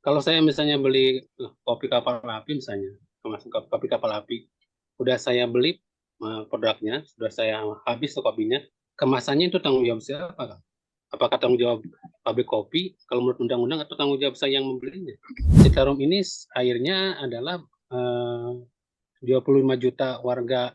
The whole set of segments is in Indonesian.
Kalau saya misalnya beli kopi kapal api misalnya, kopi kapal api, udah saya beli produknya, sudah saya habis tuh kopinya, kemasannya itu tanggung jawab siapa, Kak? Apakah tanggung jawab pabrik kopi kalau menurut undang-undang atau tanggung jawab saya yang membelinya? Citarum ini airnya adalah 25 juta warga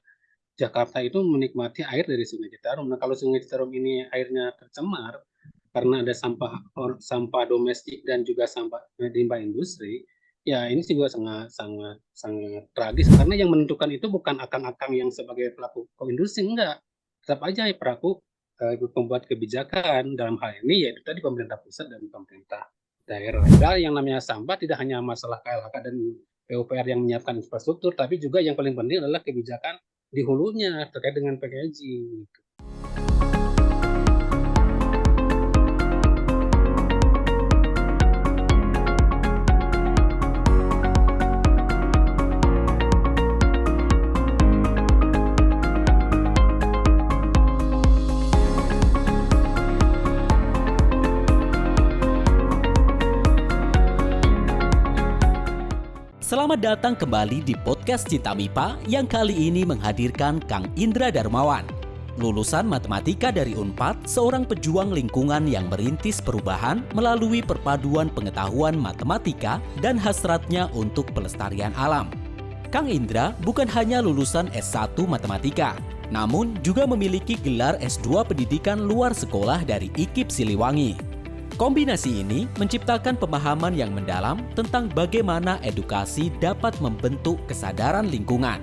Jakarta itu menikmati air dari Sungai Citarum. Nah, kalau Sungai Citarum ini airnya tercemar karena ada sampah domestik dan juga sampah limbah industri, ya ini juga sangat sangat sangat tragis karena yang menentukan itu bukan akang-akang yang sebagai pelaku industri, enggak. Tetap aja pelaku pembuat kebijakan dalam hal ini yaitu tadi pemerintah pusat dan pemerintah daerah. Padahal yang namanya sampah tidak hanya masalah KLHK dan PUPR yang menyiapkan infrastruktur, tapi juga yang paling penting adalah kebijakan di hulunya terkait dengan packaging. Selamat datang kembali di podcast Cinta MIPA yang kali ini menghadirkan Kang Indra Darmawan. Lulusan matematika dari Unpad, seorang pejuang lingkungan yang merintis perubahan melalui perpaduan pengetahuan matematika dan hasratnya untuk pelestarian alam. Kang Indra bukan hanya lulusan S1 matematika, namun juga memiliki gelar S2 pendidikan luar sekolah dari IKIP Siliwangi. Kombinasi ini menciptakan pemahaman yang mendalam tentang bagaimana edukasi dapat membentuk kesadaran lingkungan.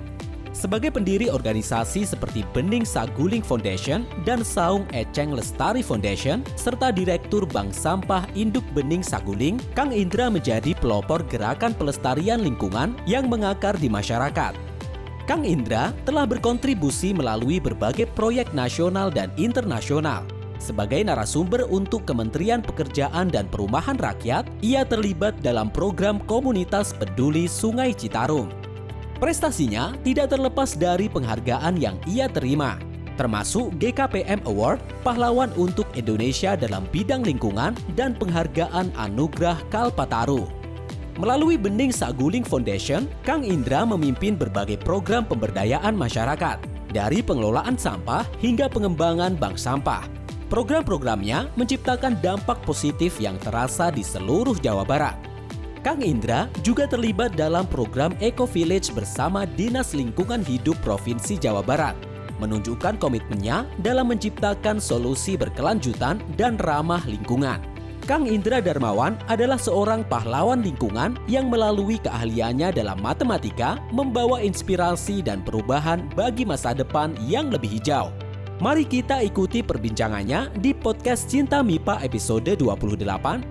Sebagai pendiri organisasi seperti Bening Saguling Foundation dan Saung Eceng Lestari Foundation, serta Direktur Bank Sampah Induk Bening Saguling, Kang Indra menjadi pelopor gerakan pelestarian lingkungan yang mengakar di masyarakat. Kang Indra telah berkontribusi melalui berbagai proyek nasional dan internasional. Sebagai narasumber untuk Kementerian Pekerjaan dan Perumahan Rakyat, ia terlibat dalam program komunitas peduli Sungai Citarum. Prestasinya tidak terlepas dari penghargaan yang ia terima, termasuk GKPM Award, Pahlawan untuk Indonesia dalam bidang lingkungan, dan penghargaan Anugerah Kalpataru. Melalui Bening Saguling Foundation, Kang Indra memimpin berbagai program pemberdayaan masyarakat, dari pengelolaan sampah hingga pengembangan bank sampah. Program-programnya menciptakan dampak positif yang terasa di seluruh Jawa Barat. Kang Indra juga terlibat dalam program Eco Village bersama Dinas Lingkungan Hidup Provinsi Jawa Barat, menunjukkan komitmennya dalam menciptakan solusi berkelanjutan dan ramah lingkungan. Kang Indra Darmawan adalah seorang pahlawan lingkungan yang melalui keahliannya dalam matematika membawa inspirasi dan perubahan bagi masa depan yang lebih hijau. Mari kita ikuti perbincangannya di podcast Cinta MIPA episode 28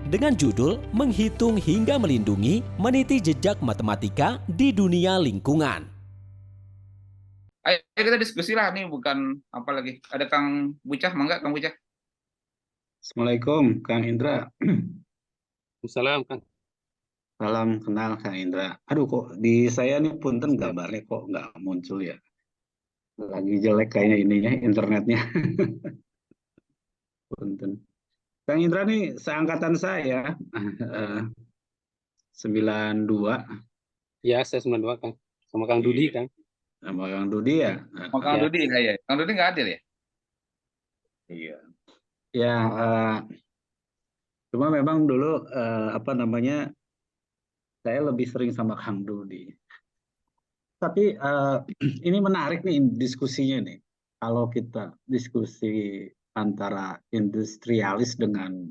dengan judul Menghitung hingga Melindungi, Meniti Jejak Matematika di Dunia Lingkungan. Ayo kita diskusi lah nih, bukan apa lagi. Ada Kang Bucah, mangga Kang Bucah. Assalamualaikum Kang Indra. Salam, Kang. Salam kenal Kang Indra. Aduh kok di saya nih punten gambarnya kok nggak muncul ya. Lagi jelek kayaknya ininya internetnya. Punten. Kang Indra nih seangkatan saya 92 Ya, saya 92, Kang. Sama Kang Dudi, Kang. sama Kang Dudi ya. Oh, Kang Ya. Dudi ya. Kang Dudi nggak hadir ya? Iya. Ya cuma memang dulu saya lebih sering sama Kang Dudi. Tapi ini menarik nih diskusinya nih. Kalau kita diskusi antara industrialis dengan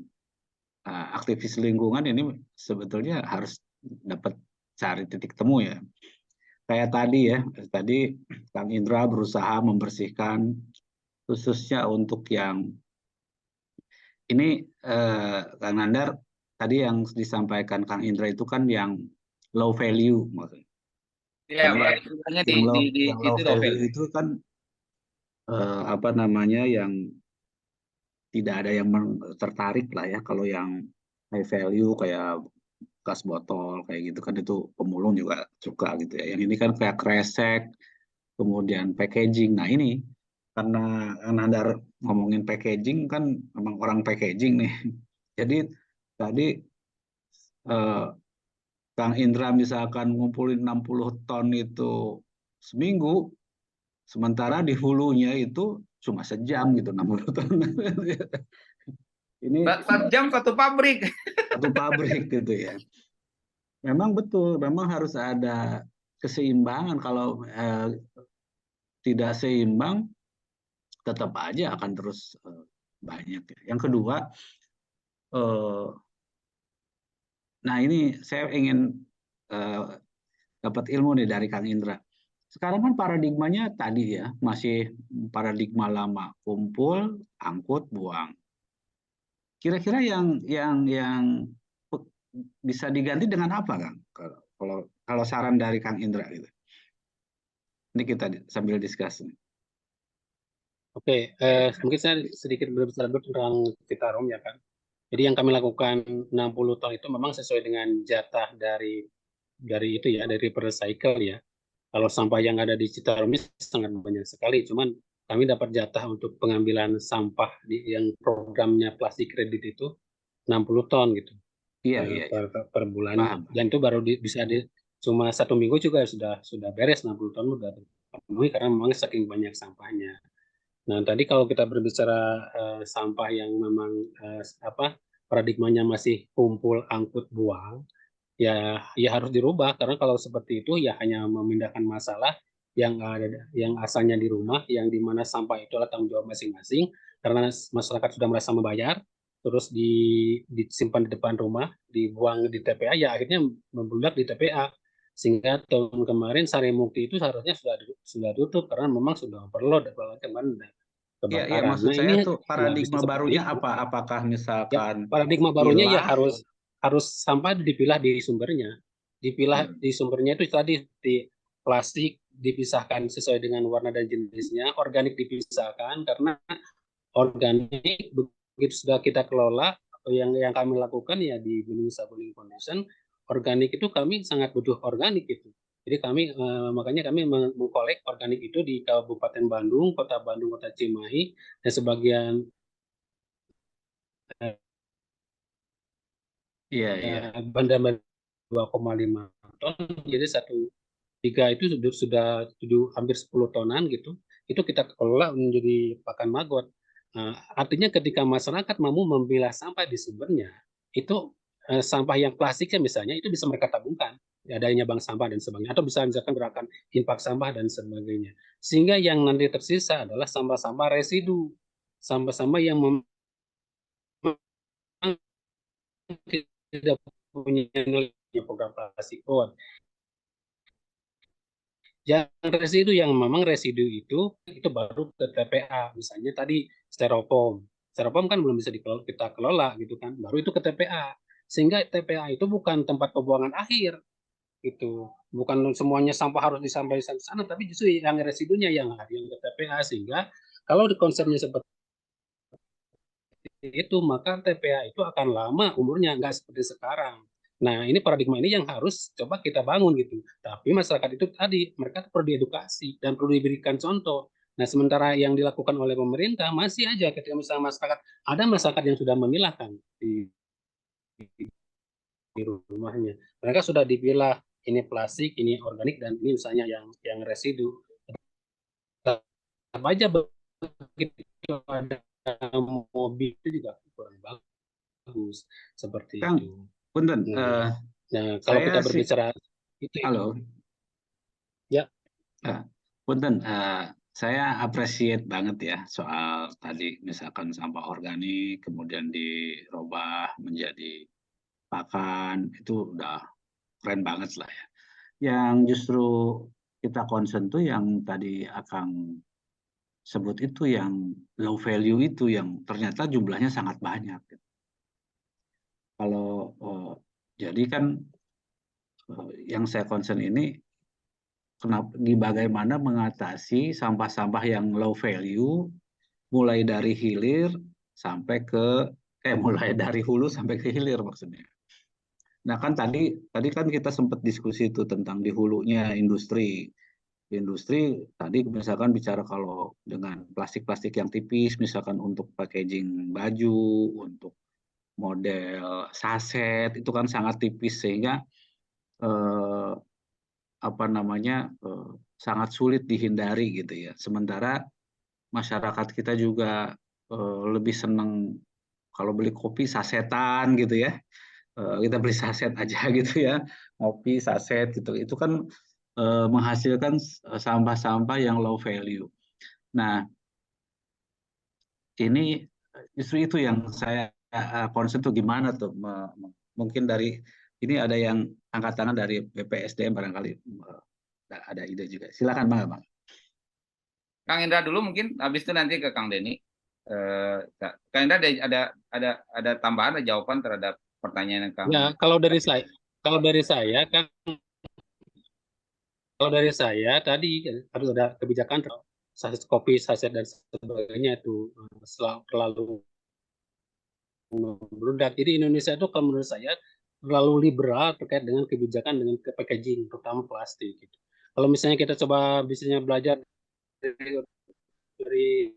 aktivis lingkungan ini sebetulnya harus dapat cari titik temu ya. Kayak tadi Kang Indra berusaha membersihkan khususnya untuk yang ini Kang Nandar tadi yang disampaikan Kang Indra itu kan yang low value maksudnya. Iya, Yang di low itu value itu kan yang tidak ada yang tertarik lah ya. Kalau yang high value kayak bekas botol kayak gitu kan itu pemulung juga suka gitu ya. Yang ini kan kayak kresek, kemudian packaging. Nah ini karena Nandar ngomongin packaging kan memang orang packaging nih. Jadi tadi Kang Indra misalkan ngumpulin 60 ton itu seminggu, sementara di hulunya itu cuma sejam gitu 60 ton. Ini 4 jam satu pabrik. satu pabrik gitu ya. Memang betul, memang harus ada keseimbangan. Kalau tidak seimbang, tetap aja akan terus banyak. Yang kedua, nah ini saya ingin dapat ilmu nih dari Kang Indra. Sekarang kan paradigmanya tadi ya, masih paradigma lama, kumpul, angkut, buang. Kira-kira yang bisa diganti dengan apa, Kang? Kalau saran dari Kang Indra gitu. Ini kita sambil diskusi. Oke, mungkin saya sedikit berbicara dulu tentang Citarum ya kan. Jadi yang kami lakukan 60 ton itu memang sesuai dengan jatah dari itu ya, dari recycle ya. Kalau sampah yang ada di Citarum ini sangat banyak sekali, cuman kami dapat jatah untuk pengambilan sampah yang programnya plastik kredit itu 60 ton gitu Iya, iya, iya. per bulannya. Paham. Dan itu baru cuma 1 minggu juga sudah beres 60 ton sudah terpenuhi karena memang saking banyak sampahnya. Nah, tadi kalau kita berbicara sampah yang memang paradigmanya masih kumpul, angkut, buang, ya harus dirubah karena kalau seperti itu ya hanya memindahkan masalah yang asalnya di rumah, yang di mana sampah itu adalah tanggung jawab masing-masing karena masyarakat sudah merasa membayar, terus disimpan di depan rumah, dibuang di TPA, ya akhirnya membludak di TPA. Sehingga tahun kemarin Sarimukti itu seharusnya sudah tutup karena memang sudah overload, apalagi kemarin ada Iya, iya, kebakaran. maksud Nah, saya ini tuh nggak paradigma bisa seperti barunya itu. apa? Apakah Ya, misalkan paradigma barunya ya pilah? harus sampah dipilah di sumbernya. Dipilah di sumbernya itu tadi di plastik dipisahkan sesuai dengan warna dan jenisnya, organik dipisahkan karena organik begitu sudah kita kelola, yang kami lakukan ya di Gunung Saguling Foundation, organik itu kami sangat butuh organik itu. Jadi makanya kami mengkolek organik itu di Kabupaten Bandung, Kota Bandung, Kota Cimahi, dan sebagian Iya, iya. bandar 2,5 ton, jadi 1/3 itu sudah hampir 10 tonan gitu. Itu kita kelola menjadi pakan maggot. Artinya ketika masyarakat mampu memilah sampah di sumbernya, itu sampah yang plastiknya misalnya itu bisa mereka tabungkan, adanya bank sampah dan sebagainya, atau bisa misalkan gerakan infak sampah dan sebagainya. Sehingga yang nanti tersisa adalah sampah-sampah residu, sampah-sampah yang memang tidak punya nilai program plastik. Yang residu yang memang residu itu baru ke TPA. Misalnya tadi styrofoam. Styrofoam kan belum bisa kita kelola gitu kan. Baru itu ke TPA. Sehingga TPA itu bukan tempat pembuangan akhir gitu. Bukan semuanya sampah harus disampaikan ke sana, tapi justru yang residunya yang ke TPA, sehingga kalau di konsepnya seperti itu maka TPA itu akan lama umurnya, nggak seperti sekarang. Nah, ini paradigma ini yang harus coba kita bangun gitu. Tapi masyarakat itu tadi mereka perlu diedukasi dan perlu diberikan contoh. Nah, sementara yang dilakukan oleh pemerintah masih aja ketika misalnya ada masyarakat yang sudah memilahkan di rumahnya. Mereka sudah dipilah ini plastik, ini organik, dan ini misalnya yang residu. Apa aja begitu ada mobil itu juga kurang bagus seperti Kang, itu. punten, Nah, kalau saya kita sih, berbicara itu halo, ya, punten, saya appreciate banget ya soal tadi misalkan sampah organik kemudian dirubah menjadi pakan, itu udah keren banget lah ya. Yang justru kita concern tuh yang tadi Akang sebut itu, yang low value itu, yang ternyata jumlahnya sangat banyak. Kalau jadi kan yang saya concern ini bagaimana mengatasi sampah-sampah yang low value mulai dari hilir sampai ke mulai dari hulu sampai ke hilir maksudnya. Nah kan tadi kan kita sempat diskusi itu tentang di hulunya industri. Industri tadi misalkan bicara kalau dengan plastik-plastik yang tipis misalkan untuk packaging baju, untuk model saset itu kan sangat tipis sehingga eh, apa namanya sangat sulit dihindari gitu ya. Sementara masyarakat kita juga lebih senang kalau beli kopi sasetan gitu ya. Kita beli saset aja gitu ya, kopi saset gitu. Itu kan menghasilkan sampah-sampah yang low value. Nah, ini justru itu yang saya concern tuh gimana tuh mungkin dari ini ada yang angkat tangan dari BPSDM barangkali ada ide juga. Silakan Bang. Kang Indra dulu mungkin, habis itu nanti ke Kang Denny. Kang Indra ada tambahan, ada jawaban terhadap pertanyaan yang Kang. Ya, kalau dari saya tadi harus ada kebijakan saset kopi, saset dan sebagainya itu terlalu membludak. Jadi Indonesia itu kalau menurut saya terlalu liberal terkait dengan kebijakan dengan packaging, terutama plastik. Gitu. Kalau misalnya kita coba misalnya belajar dari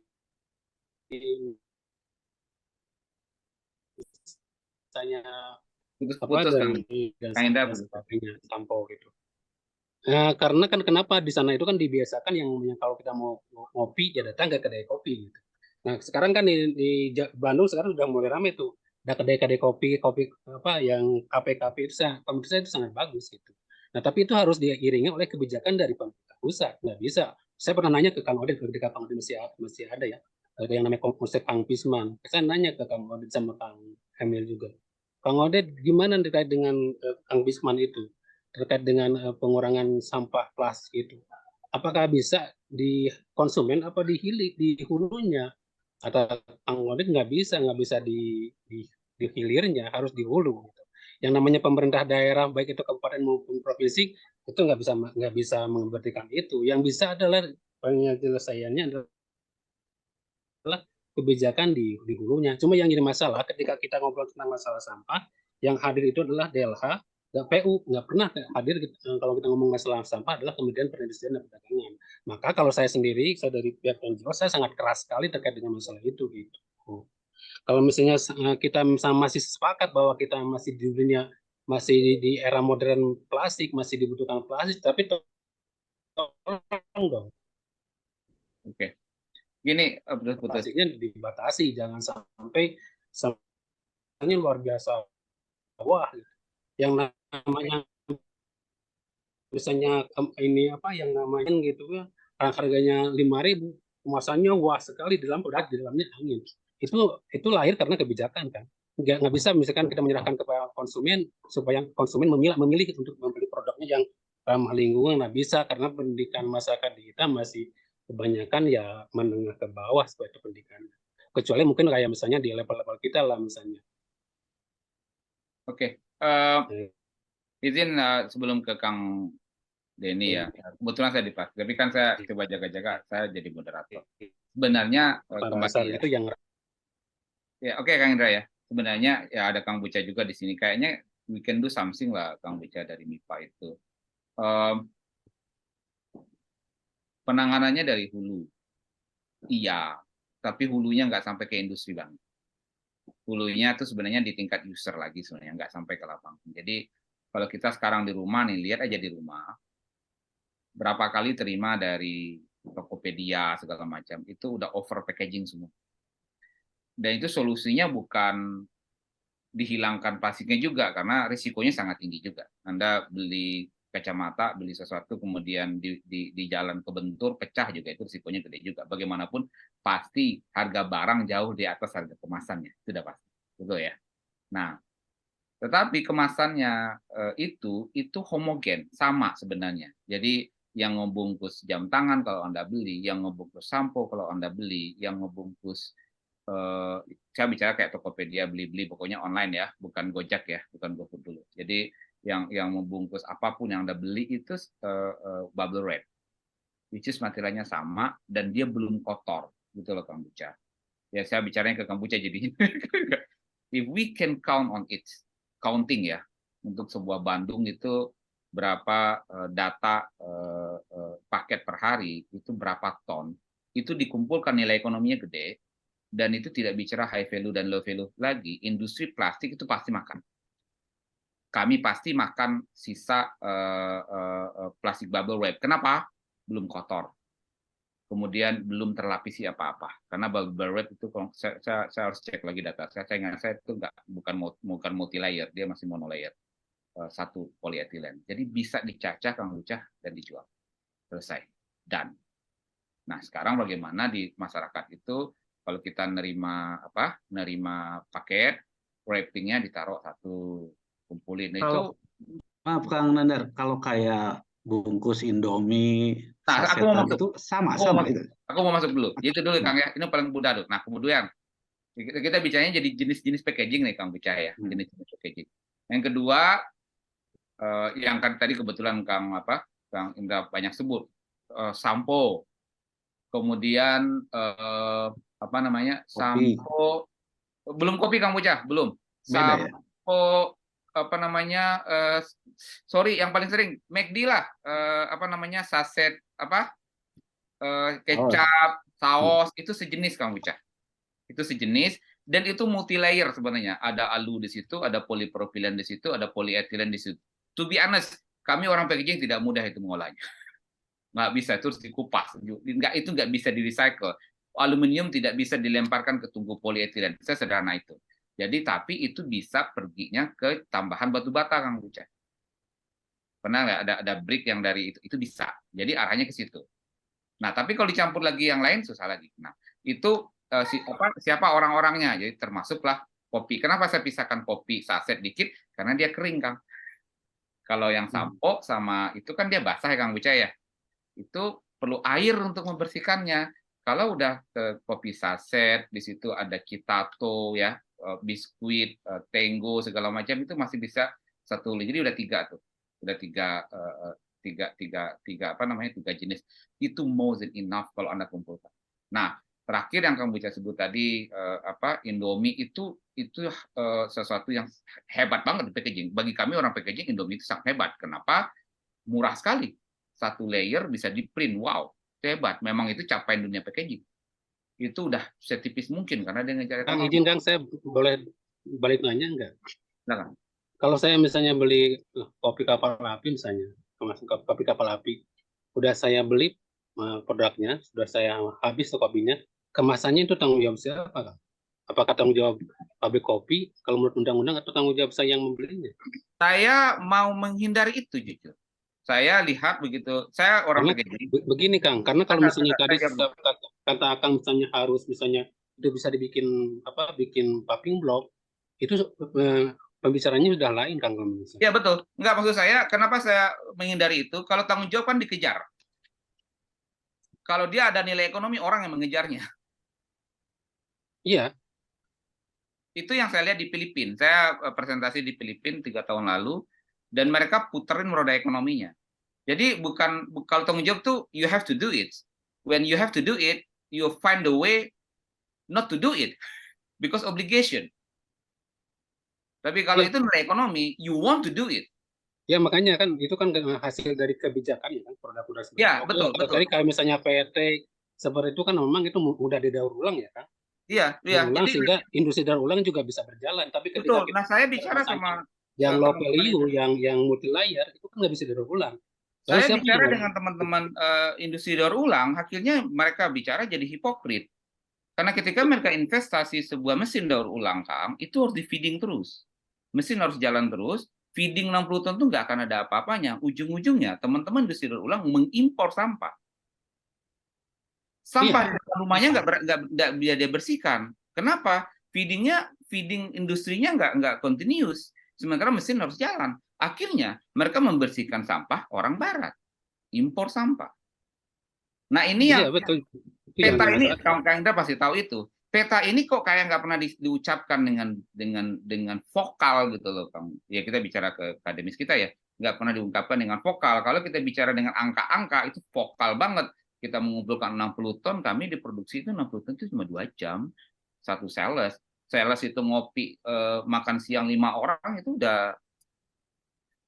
misalnya apa Putus-putus Kang. dari Kang Indra dan putus. sebagainya, sampo gitu. Nah, karena kan kenapa di sana itu kan dibiasakan yang kalau kita mau ngopi ya datang ke kedai kopi gitu. Nah, sekarang kan di Bandung sekarang sudah mulai ramai tuh. Ada kedai-kedai kopi apa yang kafe-kafe itu menurut saya itu sangat bagus gitu. Nah, tapi itu harus diiringi oleh kebijakan dari pemerintah pusat. Nggak bisa. Saya pernah nanya ke Kang Odin ketika Kang Odin masih ada ya. Ada yang namanya konsep Kang Pisman. Saya nanya ke Kang Odin sama Kang Emil juga. Kang Odin gimana terkait dengan Kang Pisman itu? Terkait dengan pengurangan sampah plastik itu. Apakah bisa di konsumen apa di hulunya? Atau Kang Odin nggak bisa di hilirnya, harus di hulu. Gitu. Yang namanya pemerintah daerah baik itu kabupaten maupun provinsi itu nggak bisa mengertikan itu. Yang bisa adalah penyelesaiannya adalah kebijakan di hulunya. Cuma yang jadi masalah ketika kita ngobrol tentang masalah sampah, yang hadir itu adalah DLH, nggak PU, nggak pernah hadir kalau kita ngomong masalah sampah adalah Kementerian Perindustrian dan Perdagangan. Maka kalau saya sendiri, saya dari pihak NGO, saya sangat keras sekali terkait dengan masalah itu. Gitu. Kalau misalnya kita masih sepakat bahwa kita masih di dunia, masih di era modern plastik, masih dibutuhkan plastik, tapi tolong dong. Oke. Gini, putus-putus. Plastiknya dibatasi, jangan sampai sampahnya luar biasa. Wah, yang namanya misalnya ini apa yang namanya gitu ya harganya 5.000 kemasannya wah sekali di dalamnya angin itu lahir karena kebijakan kan nggak bisa misalkan kita menyerahkan kepada konsumen supaya konsumen memilih untuk membeli produknya yang ramah lingkungan nggak bisa karena pendidikan masyarakat di kita masih kebanyakan ya menengah ke bawah seperti pendidikan kecuali mungkin kayak misalnya di level-level kita lah misalnya. Oke. Izin sebelum ke Kang Denny ya. Kebetulan saya dipas, tapi kan saya coba jaga-jaga, saya jadi moderator. Sebenarnya kembali itu yang ya, oke Kang Indra ya. Sebenarnya ya ada Kang Buca juga di sini. Kayaknya we can do something lah Kang Buca dari MIPA itu. Penanganannya dari hulu. Iya, tapi hulunya nggak sampai ke industri banget. Hulunya itu sebenarnya di tingkat user lagi sebenarnya, nggak sampai ke lapangan. Jadi kalau kita sekarang di rumah nih, lihat aja di rumah, berapa kali terima dari Tokopedia segala macam, itu udah over packaging semua. Dan itu solusinya bukan dihilangkan plastiknya juga, karena risikonya sangat tinggi juga. Anda beli kacamata, beli sesuatu, kemudian di jalan kebentur, pecah juga, itu risikonya gede juga. Bagaimanapun, pasti harga barang jauh di atas harga kemasannya, itu sudah pasti. Betul ya? Nah, tetapi kemasannya itu homogen, sama sebenarnya. Jadi yang ngebungkus jam tangan kalau Anda beli, yang ngebungkus sampo kalau Anda beli, yang ngebungkus saya bicara kayak Tokopedia beli-beli pokoknya online ya, bukan Gojek ya, bukan GoFood dulu. Jadi yang membungkus apapun yang Anda beli itu bubble wrap, which is materialnya sama dan dia belum kotor, gitu loh Kang Buca. Ya saya bicaranya ke Kang Buca jadi if we can count on it, counting ya, untuk sebuah Bandung itu berapa data paket per hari, itu berapa ton, itu dikumpulkan nilai ekonominya gede, dan itu tidak bicara high value dan low value lagi, industri plastik itu pasti makan. kami pasti makan sisa plastik bubble wrap. Kenapa? Belum kotor. Kemudian belum terlapisi apa-apa. Karena bubble wrap itu, saya harus cek lagi data. Saya ingat saya itu bukan multi layer, dia masih monolayer. Satu polietilen. Jadi bisa dicacah, Kang Ucah, dan dijual. Selesai. Dan nah, sekarang bagaimana di masyarakat itu kalau kita nerima paket, wrappingnya ditaruh satu, kumpulin Kalau itu. maaf Kang Nandar, kalau kayak bungkus Indomie, Nah, aku mau sasetan masuk. itu sama itu. Aku mau masuk dulu. Itu dulu Kang ya. Ini paling mudah tuh. Nah, kemudian kita bicaranya jadi jenis-jenis packaging nih Kang Bicaya, jenis-jenis packaging. Yang kedua, yang kan tadi kebetulan Kang Indra banyak sebut, sampo. Kemudian sampo, belum kopi Kang Bocah, belum. Beda ya? Sampo, sorry, yang paling sering McD lah, saset kecap, saus, itu sejenis Kang Bocah. Itu sejenis, dan itu multi layer sebenarnya. Ada alu di situ, ada polipropilen di situ, ada polietilen di situ. To be honest, kami orang packaging tidak mudah itu mengolahnya. Nggak bisa, itu harus dikupas. Itu nggak bisa di-recycle. Aluminium tidak bisa dilemparkan ke tungku polietilen. Sesederhana itu. Jadi, tapi itu bisa perginya ke tambahan batu bata, Kang Buca. Pernah nggak ada brick yang dari itu bisa. Jadi arahnya ke situ. Nah, tapi kalau dicampur lagi yang lain, susah lagi. Nah, itu siapa orang-orangnya? Jadi termasuklah kopi. Kenapa saya pisahkan kopi saset dikit? Karena dia kering, Kang. Kalau yang sampo sama itu kan dia basah ya, Kang Buca ya. Itu perlu air untuk membersihkannya. Kalau udah ke kopi saset, di situ ada Kitato ya, biskuit, Tenggo segala macam, itu masih bisa 1 liter. Jadi udah 3 tuh. Udah 3 jenis. Itu more than enough kalau Anda kumpulkan. Nah, terakhir yang kamu bisa sebut tadi Indomie itu sesuatu yang hebat banget di packaging. Bagi kami orang packaging, Indomie itu sangat hebat. Kenapa? Murah sekali. 1 layer bisa di print. Wow, hebat. Memang itu capaian dunia packaging. Itu udah setipis mungkin karena dia ngejar Kang, izin Kang, saya boleh balik nanya enggak? Nah, kalau saya misalnya beli kopi kapal api misalnya, kopi kapal api, udah saya beli produknya, sudah saya habis kopinya, kemasannya itu tanggung jawab siapa, Kang? Apakah tanggung jawab pabrik kopi kalau menurut undang-undang, atau tanggung jawab saya yang membelinya? Saya mau menghindari itu jujur. Saya lihat begitu, saya orang packaging. Begini Kang, karena kalau misalnya tadi kata Kang misalnya harus misalnya itu bisa dibikin bikin paving block, itu pembicaranya sudah lain Kang. Ya betul, nggak, maksud saya kenapa saya menghindari itu, kalau tanggung jawab kan dikejar. Kalau dia ada nilai ekonomi, orang yang mengejarnya. Iya. Itu yang saya lihat di Filipina. Saya presentasi di Filipina 3 tahun lalu, dan mereka puterin roda ekonominya. Jadi kalau tanggung jawab tuh you have to do it. When you have to do it, you find the way not to do it because obligation. Tapi kalau itu nilai ekonomi, you want to do it. Ya makanya kan itu kan hasil dari kebijakan ya kan, produk-produk seperti ya, betul. Tadi kalau misalnya PT seperti itu kan memang itu mudah didaur ulang ya kan. Iya. Jadi, sehingga industri daur ulang juga bisa berjalan. Tapi ketika betul. Nah, saya bicara sama yang low value, yang multi layer itu kan nggak bisa didaur ulang. Saya bicara dengan teman-teman industri daur ulang, akhirnya mereka bicara jadi hipokrit. Karena ketika mereka investasi sebuah mesin daur ulang, Kang, itu harus di-feeding terus. Mesin harus jalan terus, feeding 60 ton itu nggak akan ada apa-apanya. Ujung-ujungnya, teman-teman industri daur ulang mengimpor sampah. Sampah di rumahnya nggak bisa dia bersihkan. Kenapa? Feeding industrinya nggak continuous. Sementara mesin harus jalan. Akhirnya mereka membersihkan sampah orang barat, impor sampah. Nah ini yang betul. Peta ini, Kang Indra pasti tahu itu. Peta ini kok kayak nggak pernah diucapkan dengan vokal gitu loh, Kang. Ya kita bicara ke akademis kita ya, nggak pernah diungkapkan dengan vokal. Kalau kita bicara dengan angka-angka itu vokal banget. Kita mengumpulkan 60 ton, kami diproduksi itu 60 ton itu cuma 2 jam satu sales. Sales itu ngopi makan siang 5 orang itu udah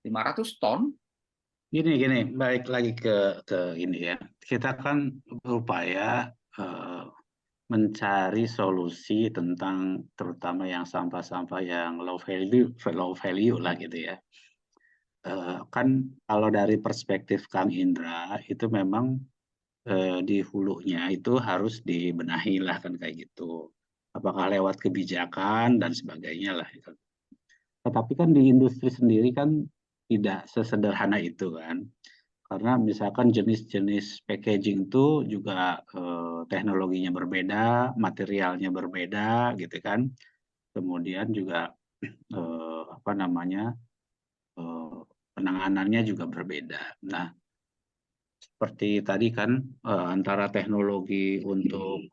500 ton. Gini, balik lagi ke ini ya. Kita kan berupaya mencari solusi tentang terutama yang sampah-sampah yang low value lah gitu ya. Kan kalau dari perspektif Kang Indra itu memang di hulunya itu harus dibenahi lah kan kayak gitu. Apakah lewat kebijakan dan sebagainya lah. Gitu. Tetapi kan di industri sendiri kan tidak sesederhana itu kan. Karena misalkan jenis-jenis packaging itu juga teknologinya berbeda, materialnya berbeda gitu kan. Kemudian juga apa namanya penanganannya juga berbeda. Nah, seperti tadi kan antara teknologi untuk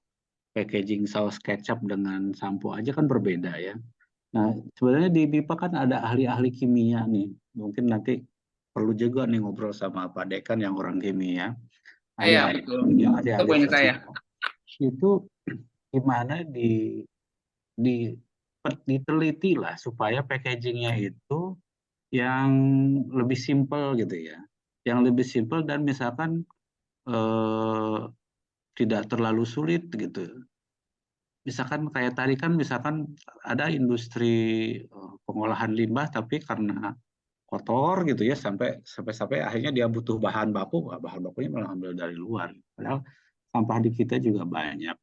packaging saus kecap dengan sampo aja kan berbeda ya. Nah, sebenarnya di BIPA kan ada ahli-ahli kimia nih. Mungkin nanti perlu juga nih ngobrol sama Pak Dekan yang orang kimia. Iya, Ahli-ahli betul. kimia, Itu ahli-ahli poin saya. fisika. Itu gimana di diteliti lah supaya packagingnya itu yang lebih simpel gitu ya. Yang lebih simpel dan misalkan tidak terlalu sulit gitu. Misalkan kayak tadi kan misalkan ada industri pengolahan limbah tapi karena kotor gitu ya sampai akhirnya dia butuh bahan baku, bahan bakunya malah ambil dari luar. Padahal sampah di kita juga banyak.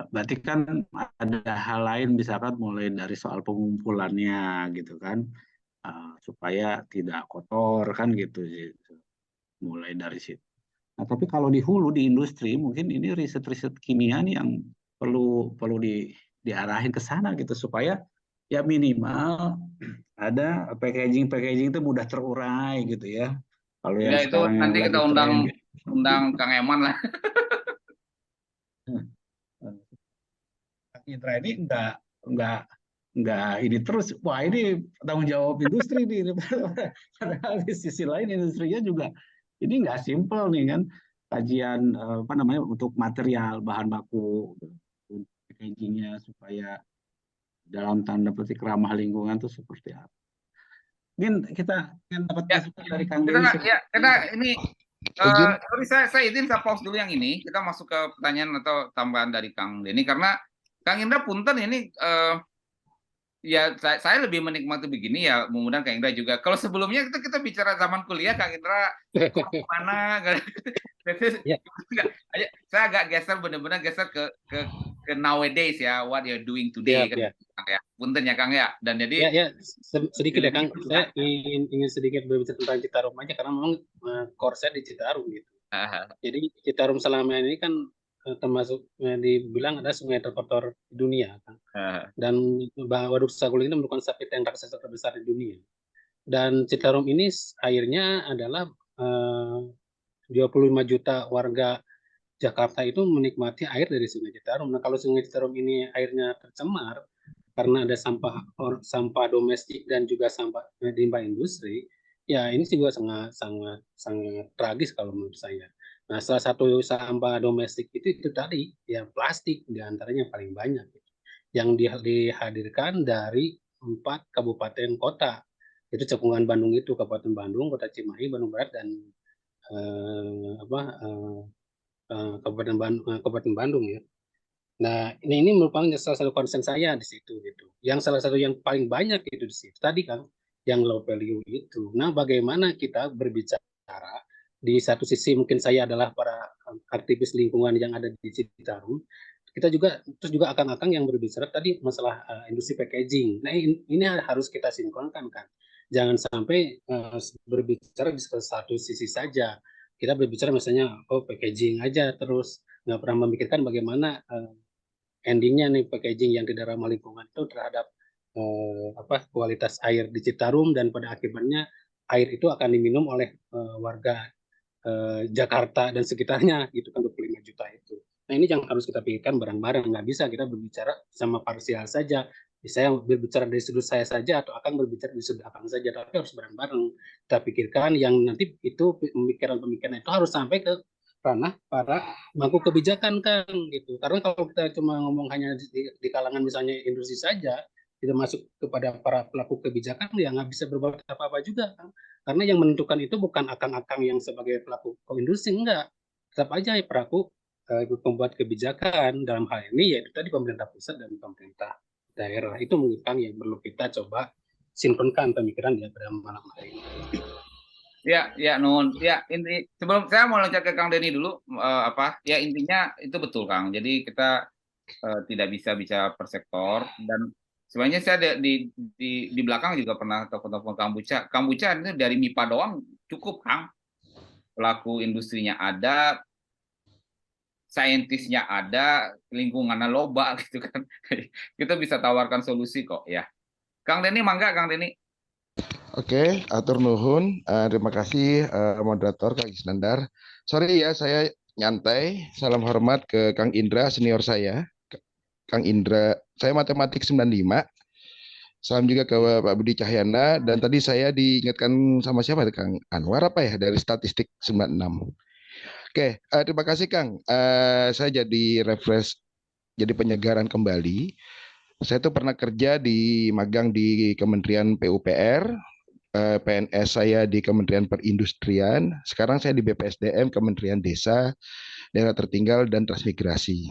Berarti kan ada hal lain misalkan mulai dari soal pengumpulannya gitu kan supaya tidak kotor kan gitu. Mulai dari situ. Nah, tapi kalau di hulu di industri mungkin ini riset-riset kimia nih yang perlu diarahin ke sana gitu supaya ya minimal ada packaging itu mudah terurai gitu ya. Kalau yang Ya itu sekarang yang nanti kita lagi undang tren Kang Eman lah. Indra ini enggak ini terus wah ini tanggung jawab industri nih padahal di sisi lain industrinya juga ini enggak simpel nih kan kajian apa namanya untuk material bahan baku packagingnya supaya dalam tanda petik ramah lingkungan itu seperti apa. Mungkin kita ingin dapat Ya, masukan dari Kang kita Denny nggak ya seperti kita ini Izin. sorry saya izin saya pause dulu yang ini. Kita masuk ke pertanyaan atau tambahan dari Kang Denny karena Kang Indra punten ini ya saya lebih menikmati begini ya, mudah-mudahan Kang Indra juga. Kalau sebelumnya kita bicara zaman kuliah, Kang Indra mana Ya, saya agak geser benar-benar geser ke nowadays ya, what you're doing today siap kan ya. Kang ya. Punten ya Kang ya. Dan Ya, jadi ya, sedikit ya lebih Kang. Saya ingin sedikit berbicara tentang Citarum aja karena memang core saya di Citarum gitu. Jadi Citarum selama ini kan termasuk dibilang ada sungai terkotor di dunia kan. Dan Waduk Saguling itu merupakan sapi yang raksasa terbesar di dunia. Dan Citarum ini airnya adalah 25 juta warga Jakarta itu menikmati air dari Sungai Citarum. Nah, kalau Sungai Citarum ini airnya tercemar karena ada sampah domestik dan juga sampah limbah industri, ya ini juga sangat sangat sangat tragis kalau menurut saya. Nah, salah satu sampah domestik itu tadi, ya plastik diantaranya paling banyak, yang dihadirkan dari 4 kabupaten kota. Itu cekungan Bandung itu, Kabupaten Bandung, Kota Cimahi, Bandung Barat, dan Kabupaten Bandung ya. Nah, ini merupakan salah satu concern saya di situ gitu. Yang salah satu yang paling banyak itu di situ tadi kan, yang low value itu. Nah, bagaimana kita berbicara di satu sisi mungkin saya adalah para aktivis lingkungan yang ada di Citarum, kita juga terus juga akang-akang yang berbicara tadi masalah industri packaging. Nah, ini harus kita sinkronkan kan. Jangan sampai berbicara di satu sisi saja. Kita berbicara misalnya packaging aja terus nggak pernah memikirkan bagaimana endingnya nih packaging yang tidak ramah lingkungan itu terhadap kualitas air di Citarum, dan pada akibatnya air itu akan diminum oleh warga Jakarta dan sekitarnya gitu kan, 25 juta itu. Nah, ini yang harus kita pikirkan bareng-bareng. Nggak bisa kita berbicara sama parsial saja. Saya berbicara dari sudut saya saja atau akan berbicara dari sudut akang saja, tapi harus bareng-bareng kita pikirkan yang nanti itu pemikiran-pemikiran itu harus sampai ke ranah para pemangku kebijakan kan gitu. Karena kalau kita cuma ngomong hanya di kalangan misalnya industri saja, tidak masuk kepada para pelaku kebijakan, ya nggak bisa berbuat apa-apa juga kan. Karena yang menentukan itu bukan akang-akang yang sebagai pelaku industri, enggak. Tetap aja ya pelaku ikut membuat kebijakan dalam hal ini, yaitu tadi pemerintah pusat dan pemerintah daerah. Itu mungkin Kang yang perlu kita coba sinkronkan pemikiran ya pada malam hari ini. Ya, Nun. Ya, sebelum saya mau loncat ke Kang Denny dulu, ya intinya itu betul, Kang. Jadi kita tidak bisa bicara per sektor, dan sebenarnya saya di belakang juga pernah telepon Kang Buca. Kang Buca itu dari MIPA doang cukup, Kang. Pelaku industrinya ada, saintisnya ada, lingkungannya loba gitu kan. Kita bisa tawarkan solusi kok ya. Kang Denny, mangga Kang Denny. Oke, atur nuhun. Terima kasih moderator Kang Isnandar. Sorry ya, saya nyantai. Salam hormat ke Kang Indra, senior saya. Kang Indra, saya matematik 95. Salam juga ke Pak Budi Cahyana. Dan tadi saya diingatkan sama siapa, Kang Anwar apa ya, dari statistik 96. Oke, terima kasih Kang. Saya jadi refresh, jadi penyegaran kembali. Saya tuh pernah kerja di magang di Kementerian PUPR. PNS saya di Kementerian Perindustrian, sekarang saya di BPSDM, Kementerian Desa, Daerah Tertinggal, dan Transmigrasi.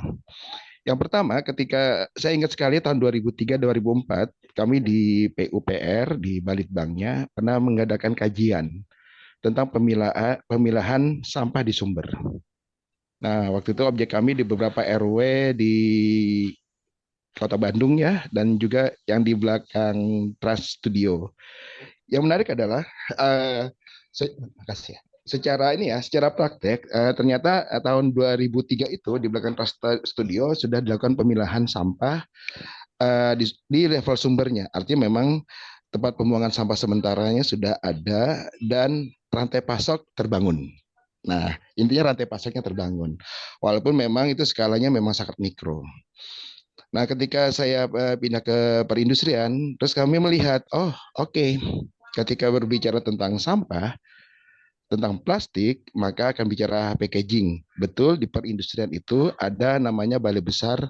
Yang pertama, ketika saya ingat sekali tahun 2003-2004, kami di PUPR, di Balitbangnya, pernah mengadakan kajian tentang pemilahan sampah di sumber. Nah, waktu itu objek kami di beberapa RW di Kota Bandung ya, dan juga yang di belakang Trans Studio. Yang menarik adalah makasih ya. Secara praktek ternyata tahun 2003 itu di belakang Trust Studio sudah dilakukan pemilahan sampah di level sumbernya. Artinya memang tempat pembuangan sampah sementaranya sudah ada dan rantai pasok terbangun. Nah, intinya rantai pasoknya terbangun. Walaupun memang itu skalanya memang sangat mikro. Nah, ketika saya pindah ke perindustrian, terus kami melihat, oh oke. Ketika berbicara tentang sampah, tentang plastik, maka akan bicara packaging. Betul, di perindustrian itu ada namanya Balai Besar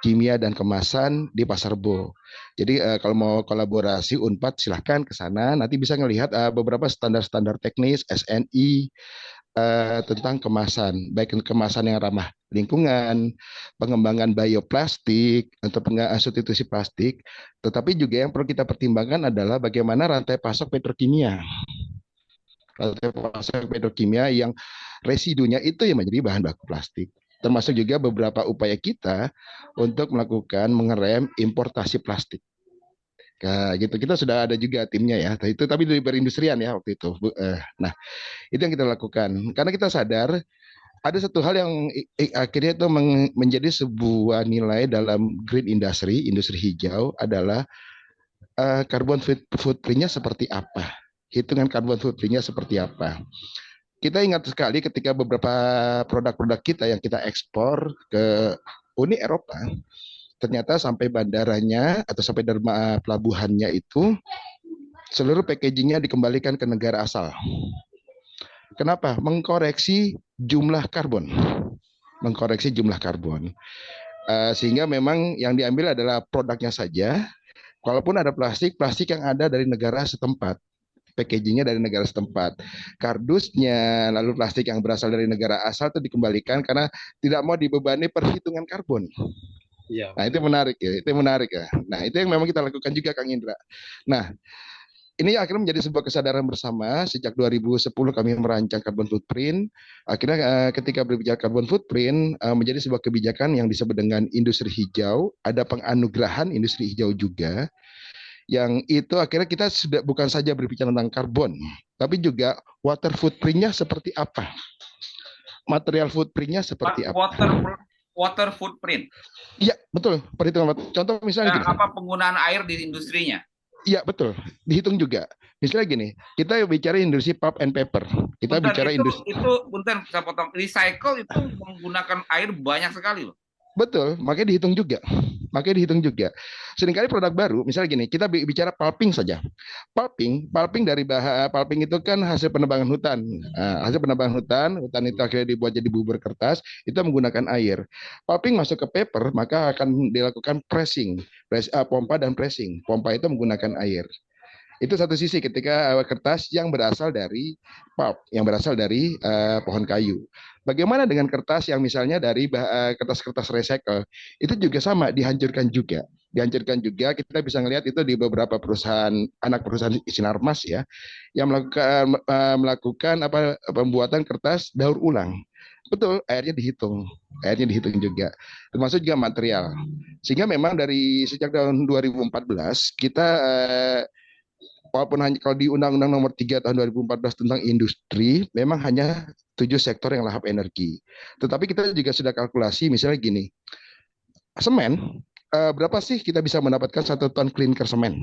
Kimia dan Kemasan di Pasar Bo. Jadi kalau mau kolaborasi Unpad silahkan ke sana. Nanti bisa ngelihat beberapa standar-standar teknis SNI tentang kemasan, baik kemasan yang ramah lingkungan, pengembangan bioplastik untuk substitusi plastik, tetapi juga yang perlu kita pertimbangkan adalah bagaimana rantai pasok petrokimia. Rantai pasok petrokimia yang residunya itu yang menjadi bahan baku plastik. Termasuk juga beberapa upaya kita untuk melakukan mengerem importasi plastik. Nah, gitu kita sudah ada juga timnya ya. Itu tapi dari perindustrian ya waktu itu. Nah, itu yang kita lakukan. Karena kita sadar ada satu hal yang akhirnya itu menjadi sebuah nilai dalam green industry, industri hijau adalah carbon footprint-nya seperti apa. Hitungan carbon footprint-nya seperti apa. Kita ingat sekali ketika beberapa produk-produk kita yang kita ekspor ke Uni Eropa, ternyata sampai bandaranya atau sampai derma pelabuhannya itu seluruh packagingnya dikembalikan ke negara asal. Kenapa? Mengkoreksi jumlah karbon. Mengkoreksi jumlah karbon. Sehingga memang yang diambil adalah produknya saja. Kalaupun ada plastik, plastik yang ada dari negara setempat. Packagingnya dari negara setempat. Kardusnya, lalu plastik yang berasal dari negara asal itu dikembalikan karena tidak mau dibebani perhitungan karbon. Ya. Nah, itu menarik ya. Itu menarik ya. Nah, itu yang memang kita lakukan juga Kang Indra. Nah, ini akhirnya menjadi sebuah kesadaran bersama. Sejak 2010 kami merancang carbon footprint. Akhirnya ketika berbicara carbon footprint menjadi sebuah kebijakan yang disebut dengan industri hijau. Ada penganugerahan industri hijau juga. Yang itu akhirnya kita sudah bukan saja berbicara tentang karbon, tapi juga water footprint-nya seperti apa. Material footprint-nya seperti apa. Water footprint. Iya, betul. Perhitungan. Contoh misalnya gini. Apa penggunaan air di industrinya? Iya, betul. Dihitung juga. Misalnya gini, kita bicara industri pulp and paper. Kita bentar, bicara industri. Bentar, saya potong. Recycle itu menggunakan air banyak sekali loh. Betul, makanya dihitung juga. Seringkali produk baru, misalnya gini, kita bicara pulping saja. Pulping dari pulping itu kan hasil penebangan hutan. Hasil penebangan hutan itu akhirnya dibuat jadi bubur kertas, itu menggunakan air. Pulping masuk ke paper, maka akan dilakukan pressing, pompa dan pressing. Pompa itu menggunakan air. Itu satu sisi ketika kertas yang berasal dari pulp, yang berasal dari pohon kayu. Bagaimana dengan kertas yang misalnya dari kertas-kertas recycle? Itu juga sama, dihancurkan juga. Dihancurkan juga, kita bisa melihat itu di beberapa perusahaan, anak perusahaan Sinarmas ya, yang melakukan pembuatan kertas daur ulang. Betul, airnya dihitung juga, termasuk juga material. Sehingga memang dari sejak tahun 2014 kita walaupun hanya kalau di Undang-Undang Nomor 3 tahun 2014 tentang industri, memang hanya 7 sektor yang lahap energi. Tetapi kita juga sudah kalkulasi, misalnya gini, semen, berapa sih kita bisa mendapatkan 1 ton clinker semen?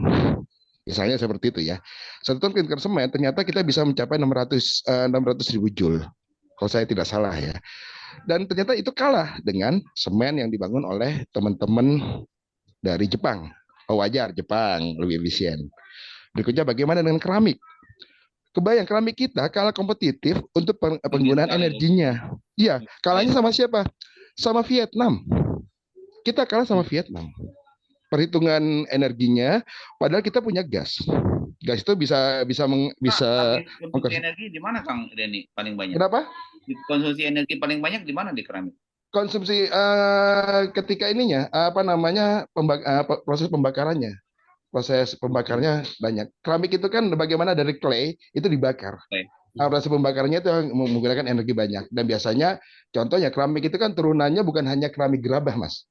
Misalnya seperti itu ya. 1 ton clinker semen ternyata kita bisa mencapai 600.000 joule, kalau saya tidak salah ya. Dan ternyata itu kalah dengan semen yang dibangun oleh teman-teman dari Jepang. Oh wajar, Jepang lebih efisien. Berikutnya bagaimana dengan keramik? Kebayang keramik kita kalah kompetitif untuk penggunaan energinya. Iya, kalahnya sama siapa? Sama Vietnam. Kita kalah sama Vietnam. Perhitungan energinya, padahal kita punya gas. Gas itu bisa konsumsi energi di mana Kang Denny paling banyak? Kenapa? Konsumsi energi paling banyak di mana di keramik? Konsumsi ketika ininya proses pembakarannya. Proses pembakarnya banyak. Keramik itu kan bagaimana dari clay itu dibakar. Proses pembakarannya itu menggunakan energi banyak. Dan biasanya contohnya keramik itu kan turunannya bukan hanya keramik gerabah, Mas.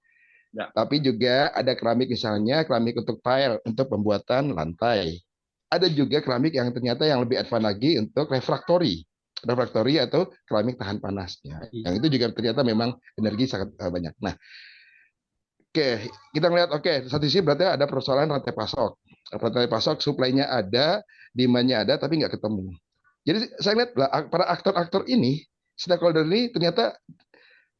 Ya. Tapi juga ada keramik misalnya keramik untuk tile, untuk pembuatan lantai. Ada juga keramik yang ternyata yang lebih advance lagi untuk refraktori atau keramik tahan panasnya. Yang itu juga ternyata memang energi sangat banyak. Nah, oke, kita melihat satu sisi berarti ada persoalan rantai pasok. Rantai pasok supply-nya ada, demand-nya ada, tapi nggak ketemu. Jadi saya lihat para aktor-aktor ini, stakeholder ini ternyata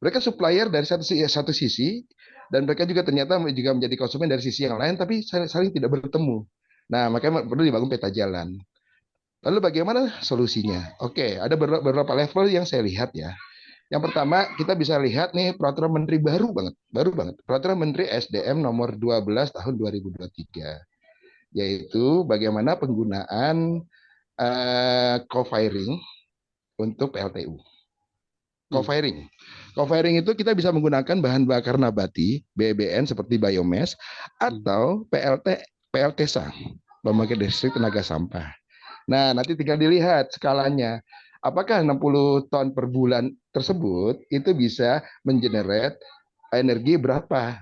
mereka supplier dari satu sisi, dan mereka juga ternyata juga menjadi konsumen dari sisi yang lain, tapi saling tidak bertemu. Nah, makanya perlu dibangun peta jalan. Lalu bagaimana solusinya? Oke, ada beberapa level yang saya lihat ya. Yang pertama, kita bisa lihat nih peraturan menteri baru banget. Peraturan Menteri SDM nomor 12 tahun 2023. Yaitu bagaimana penggunaan co-firing untuk PLTU. Co-firing itu kita bisa menggunakan bahan bakar nabati, BBN seperti biomass, atau PLTSA, pembangkit listrik tenaga sampah. Nah, nanti tinggal dilihat skalanya. Apakah 60 ton per bulan tersebut itu bisa mengenerate energi berapa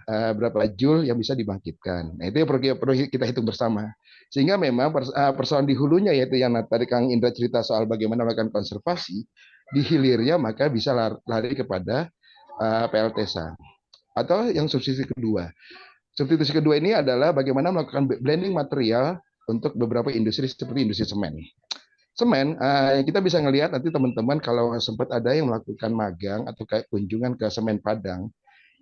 joule yang bisa dibangkitkan. Nah, itu yang perlu kita hitung bersama. Sehingga memang persoalan di hulunya, yaitu yang tadi Kang Indra cerita soal bagaimana melakukan konservasi, di hilirnya maka bisa lari kepada PLTSA. Atau yang substitusi kedua. Substitusi kedua ini adalah bagaimana melakukan blending material untuk beberapa industri seperti industri semen. Semen, kita bisa ngelihat nanti teman-teman kalau sempat ada yang melakukan magang atau kayak kunjungan ke Semen Padang,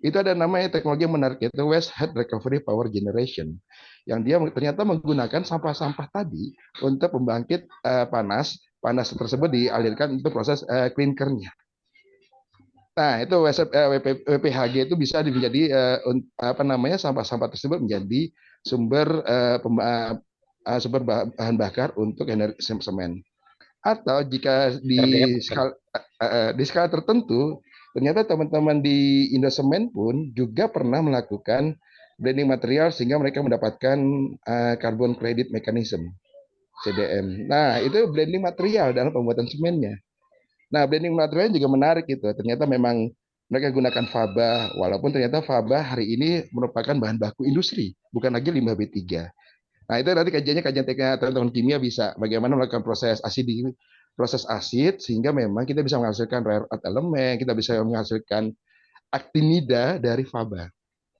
itu ada namanya teknologi yang menarik, yaitu Waste Heat Recovery Power Generation, yang dia ternyata menggunakan sampah-sampah tadi untuk pembangkit panas tersebut dialirkan untuk proses clinkernya. Nah, itu WPHG itu bisa menjadi sampah-sampah tersebut menjadi sumber bahan bakar untuk energi semen. Atau jika di skala tertentu, ternyata teman-teman di Indosemen pun juga pernah melakukan blending material sehingga mereka mendapatkan carbon credit mechanism, CDM. Nah, itu blending material dalam pembuatan semennya. Nah, blending material juga menarik gitu. Ternyata memang mereka gunakan faba, walaupun ternyata faba hari ini merupakan bahan baku industri, bukan lagi limbah B3. Nah, itu nanti kajian teman-teman kimia bisa bagaimana melakukan proses asid sehingga memang kita bisa menghasilkan rare earth elemen, kita bisa menghasilkan aktinida dari faba.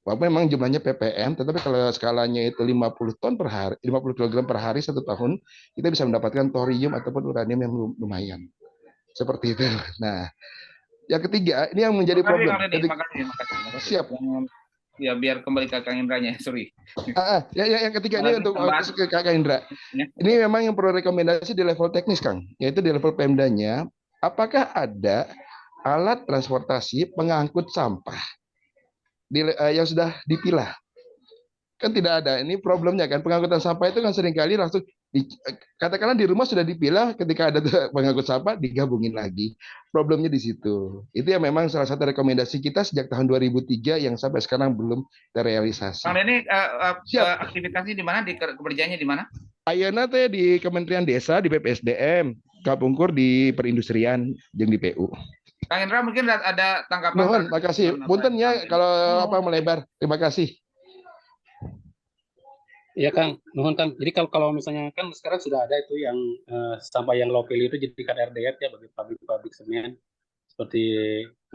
Walaupun memang jumlahnya ppm, tetapi kalau skalanya itu 50 ton per hari, 50 kg per hari 1 tahun, kita bisa mendapatkan thorium ataupun uranium yang lumayan. Seperti itu. Nah, yang ketiga, ini yang menjadi problem. Makasih. Siap. Ya, biar kembali ke Kang Indranya, sorry. Yang ketiga ini untuk ke Kang Indra. Ini memang yang perlu rekomendasi di level teknis, Kang, yaitu di level Pemdanya. Apakah ada alat transportasi pengangkut sampah yang sudah dipilah? Kan tidak ada. Ini problemnya kan, pengangkutan sampah itu kan seringkali langsung Katakanlah di rumah sudah dipilah, ketika ada pengangkut sampah digabungin lagi. Problemnya di situ. Itu yang memang salah satu rekomendasi kita sejak tahun 2003 yang sampai sekarang belum terrealisasi. Kang Denny, Siap. aktivitasnya di mana? Kerjaannya di mana? Ayeuna teh di Kementerian Desa di BPSDM, Kapungkur di Perindustrian jeung di PU. Kang Indra mungkin ada tanggapan. Mohon, makasih. Punten ya kalau melebar. Terima kasih. Ya Kang, nuhun Kang. Jadi kalau misalnya kan sekarang sudah ada itu yang sampah yang low value itu jadi KRDR ya bagi pabrik-pabrik semen seperti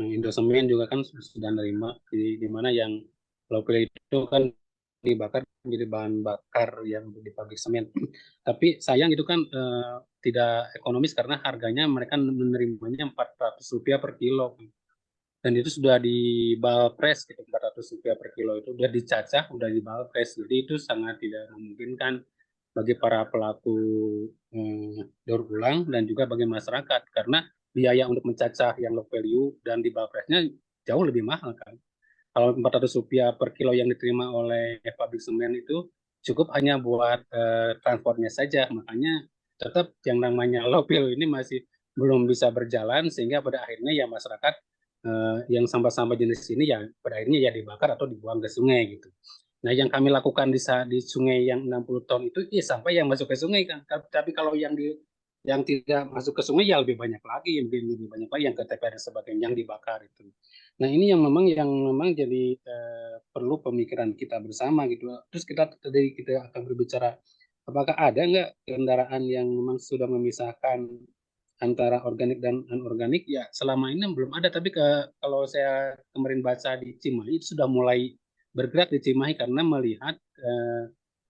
Indosemen juga kan sudah nerima di mana yang low value itu kan dibakar menjadi bahan bakar yang di pabrik semen. Tapi sayang itu kan tidak ekonomis karena harganya mereka menerimanya Rp400 per kilo. Dan itu sudah di balpres gitu, Rp400 per kilo itu udah dicacah, udah di balpres. Jadi itu sangat tidak memungkinkan bagi para pelaku daur ulang dan juga bagi masyarakat karena biaya untuk mencacah yang low value dan di balpresnya jauh lebih mahal kan. Kalau Rp400 per kilo yang diterima oleh pabrik semen itu cukup hanya buat transportnya saja. Makanya tetap yang namanya low value ini masih belum bisa berjalan sehingga pada akhirnya ya masyarakat yang sampah-sampah jenis ini ya pada akhirnya ya dibakar atau dibuang ke sungai gitu. Nah yang kami lakukan di sungai yang 60 ton itu ya sampah yang masuk ke sungai kan. Tapi kalau yang tidak masuk ke sungai ya lebih banyak lagi, lebih banyak lagi yang ke TPA dan sebagainya yang dibakar itu. Nah ini yang memang jadi perlu pemikiran kita bersama gitu. Terus kita akan berbicara apakah ada nggak kendaraan yang memang sudah memisahkan antara organik dan anorganik ya selama ini belum ada tapi kalau saya kemarin baca di Cimahi itu sudah mulai bergerak di Cimahi karena melihat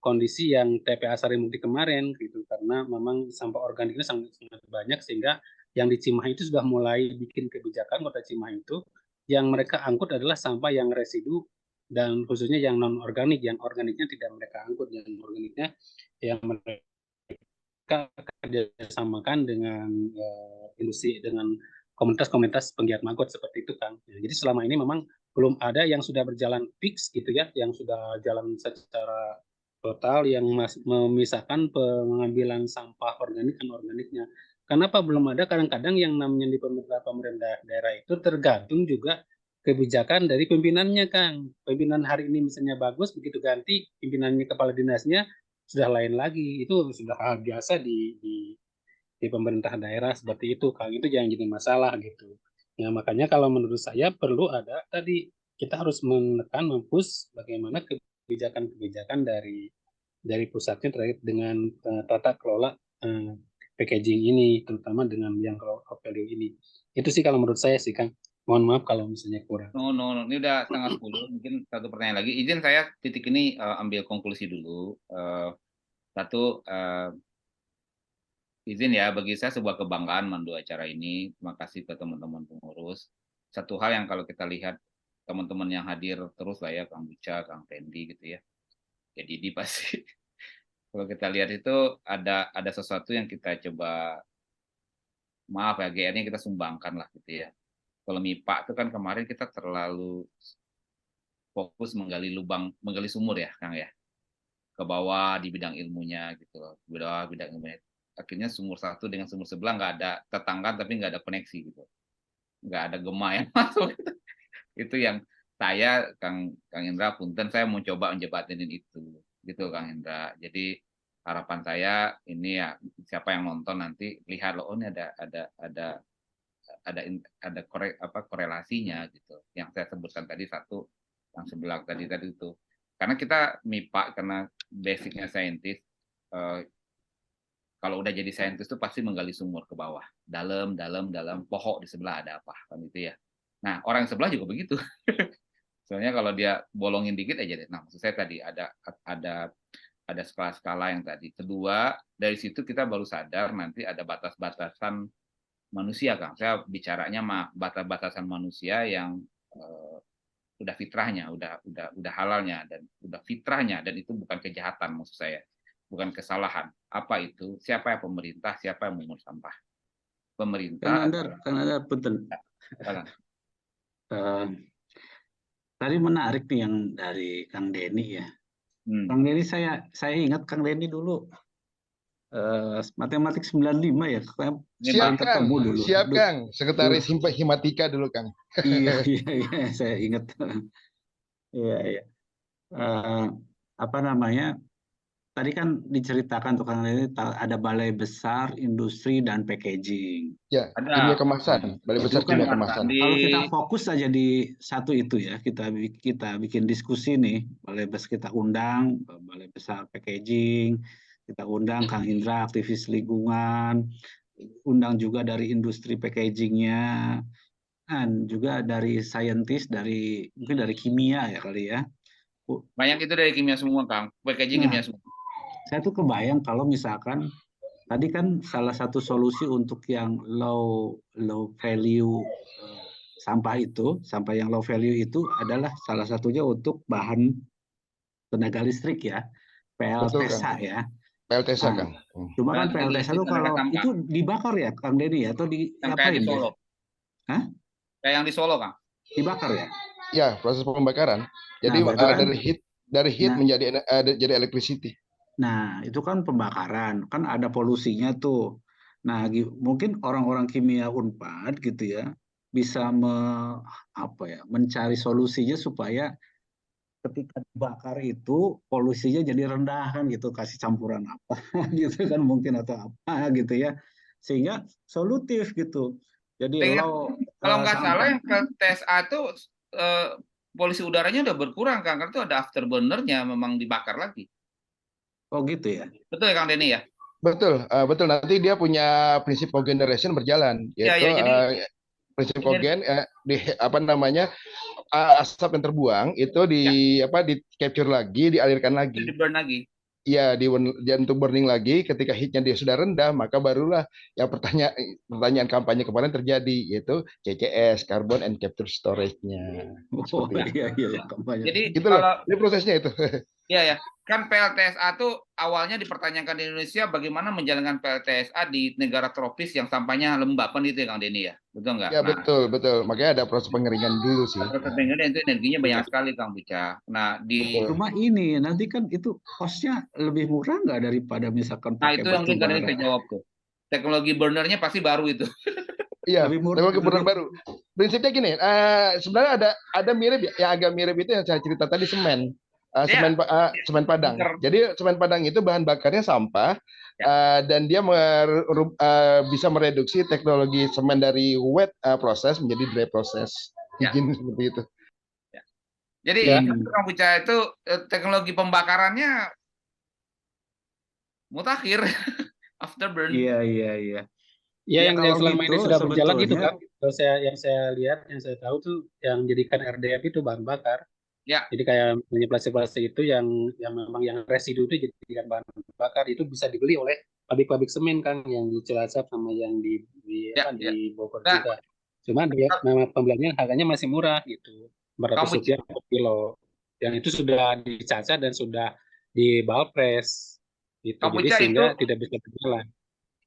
kondisi yang TPA Sarimukti kemarin gitu karena memang sampah organiknya sangat banyak sehingga yang di Cimahi itu sudah mulai bikin kebijakan kota Cimahi itu yang mereka angkut adalah sampah yang residu dan khususnya yang non organik yang organiknya tidak mereka angkut yang organiknya yang mereka kerjasamakan dengan industri dengan komunitas-komunitas penggiat maggot seperti itu Kang. Ya, jadi selama ini memang belum ada yang sudah berjalan fix gitu ya, yang sudah jalan secara total yang memisahkan pengambilan sampah organik dan organiknya. Kenapa belum ada? Kadang-kadang yang namanya di pemerintah daerah itu tergantung juga kebijakan dari pimpinannya Kang. Pimpinan hari ini misalnya bagus, begitu ganti pimpinannya kepala dinasnya sudah lain lagi. Itu sudah hal biasa di pemerintah daerah seperti itu. Kang itu jangan jadi masalah gitu. Nah, makanya kalau menurut saya perlu ada tadi kita harus menekan mempush bagaimana kebijakan-kebijakan dari pusatnya terkait dengan tata kelola packaging ini terutama dengan yang low value ini. Itu sih kalau menurut saya sih Kang. Mohon maaf kalau misalnya kurang. No. Ini udah setengah 10. Mungkin satu pertanyaan lagi. Izin saya titik ini ambil konklusi dulu. Satu, izin ya, bagi saya sebuah kebanggaan mandu acara ini. Terima kasih ke teman-teman pengurus. Satu hal yang kalau kita lihat teman-teman yang hadir terus lah ya, Kang Buca, Kang Fendi gitu ya. Jadi di pasti kalau kita lihat itu ada sesuatu yang kita coba, maaf ya, GR-nya kita sumbangkan lah gitu ya. Kalau MIPA itu kan kemarin kita terlalu fokus menggali sumur ya, Kang ya. Ke bawah di bidang ilmunya gitu loh. Bidang ilmunya. Akhirnya sumur satu dengan sumur sebelah nggak ada tetangga tapi nggak ada koneksi gitu. Nggak ada gema yang masuk. Itu yang saya, Kang Indra, punten saya mau coba menjembatinin itu. Gitu Kang Indra. Jadi harapan saya ini ya siapa yang nonton nanti lihat loh, ini ada korelasinya gitu. Yang saya sebutkan tadi satu, yang sebelah tadi itu. Karena kita MIPA karena basicnya saintis, kalau udah jadi saintis itu pasti menggali sumur ke bawah, dalam pohon di sebelah ada apa kan itu ya. Nah orang yang sebelah juga begitu. Soalnya kalau dia bolongin dikit aja deh. Nah maksud saya tadi ada skala-skala yang tadi. Kedua dari situ kita baru sadar nanti ada batas-batasan manusia, Kang. Saya bicaranya batas-batasan manusia yang udah fitrahnya, udah halalnya dan udah fitrahnya, dan itu bukan kejahatan maksud saya, bukan kesalahan. Apa itu? Siapa yang pemerintah, siapa yang mengukur sampah? Pemerintah. Kang Andar, punten. Tadi menarik nih yang dari Kang Denny ya. Kang Denny saya ingat Kang Denny dulu Matematik 95 ya, kayak Ini paling Siap Kang, ketemu dulu. siap Dulu, Kang. Sekretaris Himatika dulu Kang. iya, iya, iya, saya ingat. Iya, iya. Eh, apa namanya? Tadi kan diceritakan tuh kan ini ada balai besar industri dan packaging. Ya, kimia ada kemasan, Balai Itu Besar kan Kimia kemasan Kemasan. di kalau kita fokus aja di satu itu ya, kita bikin diskusi nih, balai besar kita undang, balai besar packaging, kita undang Kang Indra aktivis lingkungan, undang juga dari industri packagingnya, dan juga dari saintis dari mungkin dari kimia ya kali ya. banyak itu dari kimia semua, Kang. Packaging Nah, kimia semua. saya tuh kebayang kalau misalkan tadi kan salah satu solusi untuk yang low value sampah itu, sampah yang low value itu adalah salah satunya untuk bahan tenaga listrik ya, Betul Kang. PLTSA ya. PLTSA Nah, Kang. cuma kan Tenaga PLTSA listrik, itu tenaga kalau sampah. itu dibakar ya, Kang Denny ya, atau Yang kayak di diapain Solo. ya? Hah? Kayak yang di Solo, Kang. Dibakar ya? Ya, proses pembakaran. Jadi Nah, berarti kan, dari heat nah, menjadi jadi electricity. nah, itu kan pembakaran, kan ada polusinya tuh. Nah, mungkin orang-orang kimia Unpad gitu ya bisa mencari solusinya supaya ketika dibakar itu polusinya jadi rendah kan gitu, kasih campuran apa gitu kan mungkin atau apa gitu ya. Sehingga solutif gitu. Jadi Saya ingat, kalau nggak salah sampah. yang ke TSA itu eh, polusi udaranya udah berkurang, Kang. Karena itu ada afterburner-nya, memang dibakar lagi. Oh gitu ya. Betul ya, Kang Denny ya? Betul, betul. Nanti dia punya prinsip cogeneration berjalan, Ya, yaitu ya. Jadi prinsip energi, cogen di apa namanya asap yang terbuang itu ya, di capture lagi, dialirkan itu lagi. di burn lagi. Iya, dia untuk burning lagi. Ketika heatnya dia sudah rendah, maka barulah yang pertanyaan kampanye kemarin terjadi, yaitu CCS, Carbon and Capture Storage-nya. Oh Seperti itu. iya iya ya kampanye. Jadi Gitu loh, kalau ini prosesnya itu. ya, kan PLTSA tuh awalnya dipertanyakan di Indonesia bagaimana menjalankan PLTSA di negara tropis yang sampahnya lembab kan itu ya, Kang Denny ya, betul nggak? Ya Nah, betul, betul. Makanya ada proses pengeringan dulu sih. proses pengeringan itu energinya banyak sekali, Kang Buca. Nah, Betul. Cuma ini nanti kan itu cost-nya lebih murah nggak daripada misalkan pakai itu yang batu Kang Denny bara? saya jawab tuh. Teknologi burnernya pasti baru itu. Iya, Lebih murah, teknologi kebunan baru. Prinsipnya gini, sebenarnya ada mirip ya, yang agak mirip itu yang saya cerita tadi semen. Ya, Semen Padang. pinter. Jadi semen Padang itu bahan bakarnya sampah Ya. dan dia bisa mereduksi teknologi semen dari wet proses menjadi dry proses. Ya. Izin seperti itu. Ya. Jadi Ya. Kang Buca itu teknologi pembakarannya mutakhir afterburn. Iya iya iya. Ya, Ya yang kalau selama gitu ini sudah berjalan itu sebetulnya kan. Kalau yang saya lihat, yang saya tahu tuh yang jadikan RDF itu bahan bakar. Ya, Jadi kayak punya plastik-plastik itu yang memang yang residu itu jadikan bahan bakar itu bisa dibeli oleh pabrik-pabrik semen kan yang di Cilacap sama yang ya, ya. di Bogor Nah, juga. Cuma dia memang pembeliannya harganya masih murah gitu, Kang Buca, Rp400 per kilo. Yang itu sudah dicaca dan sudah di balpres gitu. Kang Jadi Buca itu sehingga tidak bisa berjalan.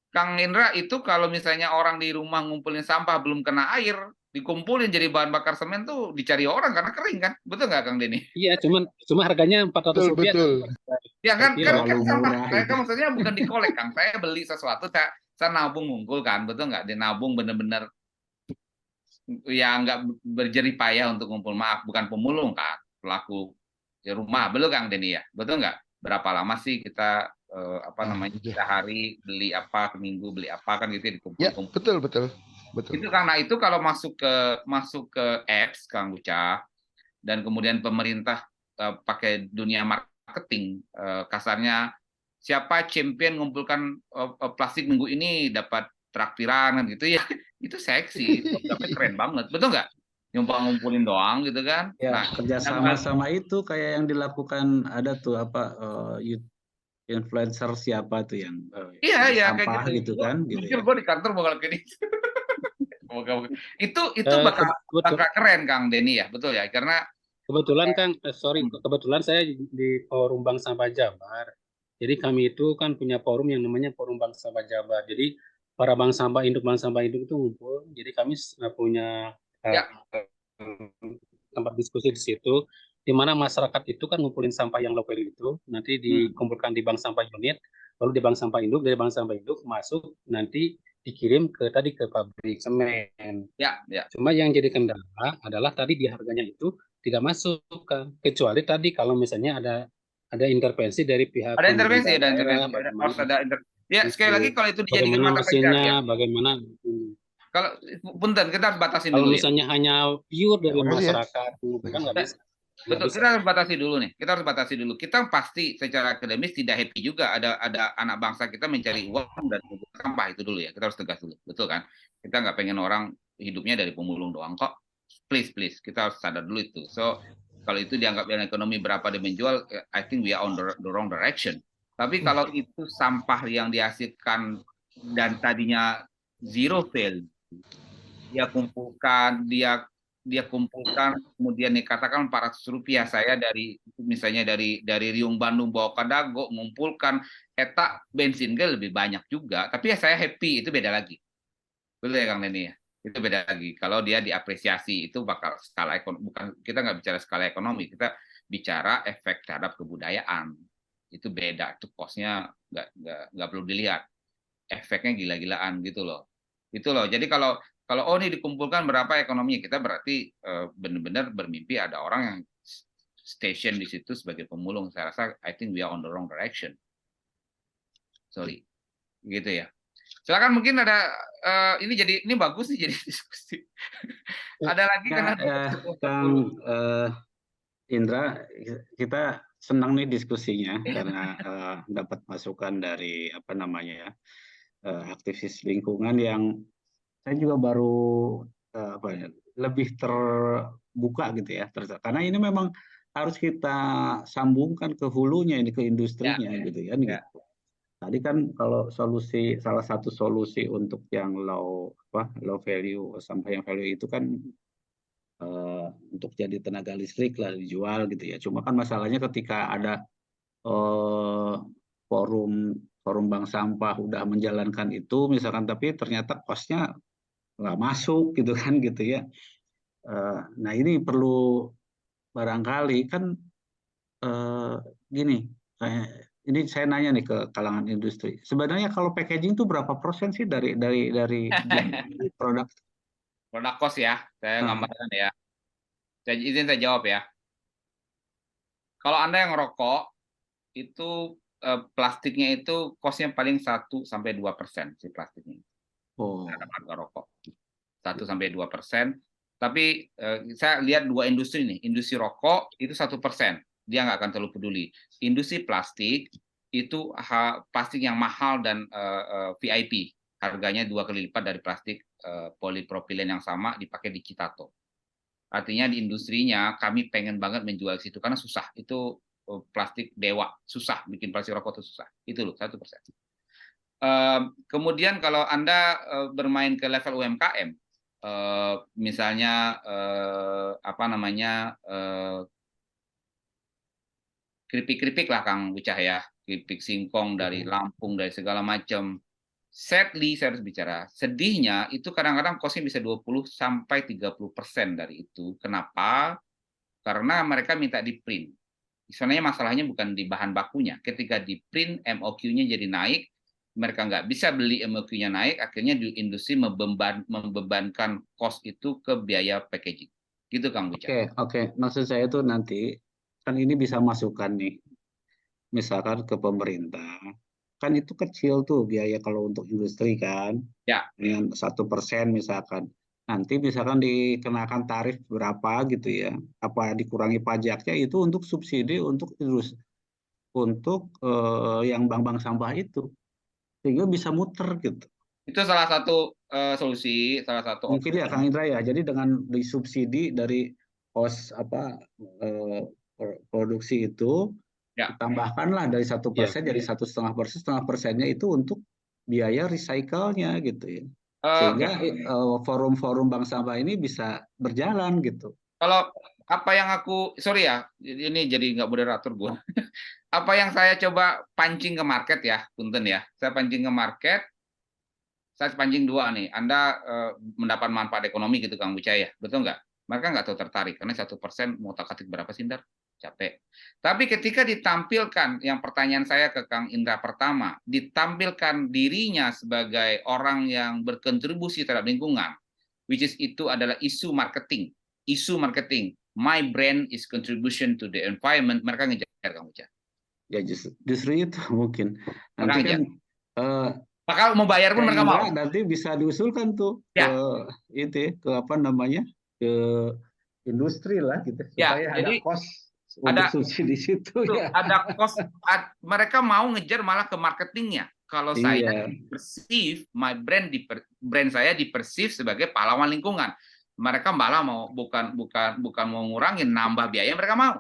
Kang Indra itu kalau misalnya orang di rumah ngumpulin sampah belum kena air, dikumpulin jadi bahan bakar semen tuh dicari orang karena kering kan, betul nggak Kang Denny? Iya, cuma harganya Betul, Rp400 betul. Ya per kan, kilo. kan terlalu sampah. murah Saya itu. kan maksudnya bukan dikolek Kang, saya beli sesuatu, saya nabung ngumpul kan, betul nggak? Dia nabung bener-bener ya nggak berjerih payah untuk ngumpul, maaf, bukan pemulung kan, pelaku di rumah, betul Kang Denny ya, betul nggak? Berapa lama sih kita apa namanya sehari beli apa, seminggu beli apa kan gitu ya, Ya, dikumpul-kumpul. betul, betul. Betul. Itu karena itu kalau masuk ke apps Kang Buca dan kemudian pemerintah pakai dunia marketing, kasarnya siapa champion mengumpulkan plastik minggu ini dapat traktiran kan gitu ya, itu seksi, tapi keren banget, betul nggak? Nyumpah ngumpulin doang gitu kan. Ya Nah, kerjasama sama itu kayak yang dilakukan ada tuh apa influencer siapa tuh yang iya bagi ya kayak sampah gitu. gitu kan gitu Pikir ya. gue di kantor bakal kayak gitu. Itu bakal keren Kang Denny ya, betul ya, karena Kebetulan Kang, kebetulan saya di Forum Bank Sampah Jabar. Jadi kami itu kan punya forum yang namanya Forum Bank Sampah Jabar. Jadi para bank sampah induk itu ngumpul. Jadi kami punya ya tempat diskusi di situ, di mana masyarakat itu kan ngumpulin sampah yang lokal itu, nanti dikumpulkan di bank sampah unit. Lalu di bank sampah induk, dari bank sampah induk masuk nanti dikirim ke pabrik semen. Ya, ya. Cuma yang jadi kendala adalah tadi di harganya itu tidak masuk, Kang. Kecuali tadi kalau misalnya ada intervensi dari pihak Ada intervensi, pemerintah ada daerah, intervensi, bagaimana harus ada ya sekali lagi itu, kalau itu dijadikan bagaimana mata pencarian. mesinnya, bagaimana. Kalau punten kita harus batasin Kalau dulu ya. misalnya hanya pure dari Makasih ya. masyarakat, kan nggak bisa. Nggak Betul, bisa. kita harus batasi dulu nih. Kita harus batasi dulu. Kita pasti secara akademis tidak happy juga ada anak bangsa kita mencari uang dan membuang sampah itu dulu ya. Kita harus tegas dulu, betul kan? Kita nggak pengen orang hidupnya dari pemulung doang kok. Please, kita harus sadar dulu itu. So kalau itu dianggap yang ekonomi berapa dia menjual, I think we are on the wrong direction. Tapi kalau itu sampah yang dihasilkan dan tadinya zero value, dia kumpulkan kemudian dikatakan Rp400 saya dari misalnya dari Riung Bandung bawa ke Dago mengumpulkan eta bensin lebih banyak juga, tapi ya saya happy, itu beda lagi, betul ya Kang Neni ya, itu beda lagi. Kalau dia diapresiasi itu bakal skala ekonomi, bukan, kita nggak bicara skala ekonomi, kita bicara efek terhadap kebudayaan, itu beda, itu cost-nya nggak perlu dilihat, efeknya gila-gilaan gitu loh. Jadi kalau ini dikumpulkan berapa ekonominya, kita berarti benar-benar bermimpi ada orang yang station di situ sebagai pemulung. Saya rasa I think we are on the wrong direction. Sorry. Gitu ya. Silakan, mungkin ada ini bagus nih jadi diskusi. Ada lagi karena Kang Indra, kita senang nih diskusinya karena dapat masukan dari aktivis lingkungan yang saya juga baru lebih terbuka gitu ya, karena ini memang harus kita sambungkan ke hulunya, ini ke industrinya gitu ya. Gitu. Tadi kan kalau salah satu solusi untuk yang low value, sampah yang value itu kan untuk jadi tenaga listrik lah dijual gitu ya. Cuma kan masalahnya ketika ada forum bank sampah udah menjalankan itu misalkan, tapi ternyata cost-nya nggak masuk gitu kan gitu ya. Nah ini perlu barangkali kan gini, ini saya nanya nih ke kalangan industri, sebenarnya kalau packaging itu berapa persen sih dari produk cost ya, saya gambarkan ya. Saya jawab ya. Kalau Anda yang ngerokok itu plastiknya itu cost-nya paling 1-2% si plastiknya. Terhadap harga rokok. 1-2%. Tapi saya lihat dua industri nih. Industri rokok itu 1%. Dia nggak akan terlalu peduli. Industri plastik itu plastik yang mahal dan VIP. Harganya 2 kali lipat dari plastik polipropilen yang sama dipakai di Citato. Artinya di industrinya kami pengen banget menjual situ karena susah. Itu plastik dewa, susah bikin plastik rokok itu susah. Itu loh 1%. Kemudian kalau Anda bermain ke level UMKM, misalnya keripik-keripik lah Kang Bucah ya, keripik singkong dari Lampung, dari segala macam. Sadly, saya harus bicara, sedihnya itu kadang-kadang cost-nya bisa 20-30% dari itu. Kenapa? Karena mereka minta di print. Sebenarnya masalahnya bukan di bahan bakunya. Ketika di print, MOQ-nya jadi naik, mereka nggak bisa beli, MOQ-nya naik, akhirnya di industri membebankan cost itu ke biaya packaging. Gitu Kang Bucah. Oke. Maksud saya itu nanti, kan ini bisa masukan nih, misalkan ke pemerintah. Kan itu kecil tuh biaya kalau untuk industri kan, dengan 1% misalkan. Nanti misalkan dikenakan tarif berapa gitu ya, apa dikurangi pajaknya itu untuk subsidi untuk industri, untuk yang bank-bank sampah itu, sehingga bisa muter gitu. Itu salah satu solusi, salah satu mungkin ya Kang Indra ya. Jadi dengan disubsidi dari cost produksi itu, tambahkanlah dari 1% jadi 1,5%, 1,5%-nya itu untuk biaya recycle-nya gitu ya, sehingga forum-forum bank sampah ini bisa berjalan gitu. Kalau apa yang sorry ya, ini jadi nggak moderator gue. Apa yang saya coba pancing ke market ya, punten ya, saya pancing ke market, saya pancing dua nih, Anda mendapat manfaat ekonomi gitu Kang Bucah ya, betul nggak? Mereka nggak tahu tertarik, karena 1% mau tak-atik berapa sih, Ndar? capek. Tapi ketika ditampilkan, yang pertanyaan saya ke Kang Indra pertama, ditampilkan dirinya sebagai orang yang berkontribusi terhadap lingkungan, which is itu adalah isu marketing. Isu marketing, my brand is contribution to the environment, mereka ngejar Kang Ujang. Ya justru itu mungkin. Nanti Mereka kan bakal mau bayar pun mereka mau. Nanti bisa diusulkan tuh Ya. ke apa namanya, ke industri lah gitu, Ya, supaya jadi ada cost ada untuk subsidi di situ ya. ada cost, mereka mau ngejar malah ke marketingnya. Kalau saya perceive my brand saya dipersif sebagai pahlawan lingkungan, mereka malah mau bukan mau ngurangin, nambah biaya, mereka mau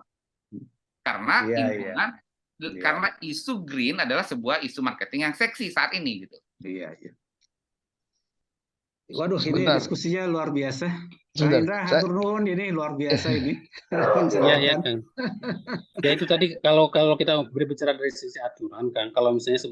karena lingkungan. Karena isu green adalah sebuah isu marketing yang seksi saat ini gitu. Iya. Waduh, Sebentar. ini diskusinya luar biasa. Sebentar, Indra, hatur nuhun, ini luar biasa ini. Iya, Kang. Ya itu tadi kalau kita berbicara dari sisi aturan, kan, kalau misalnya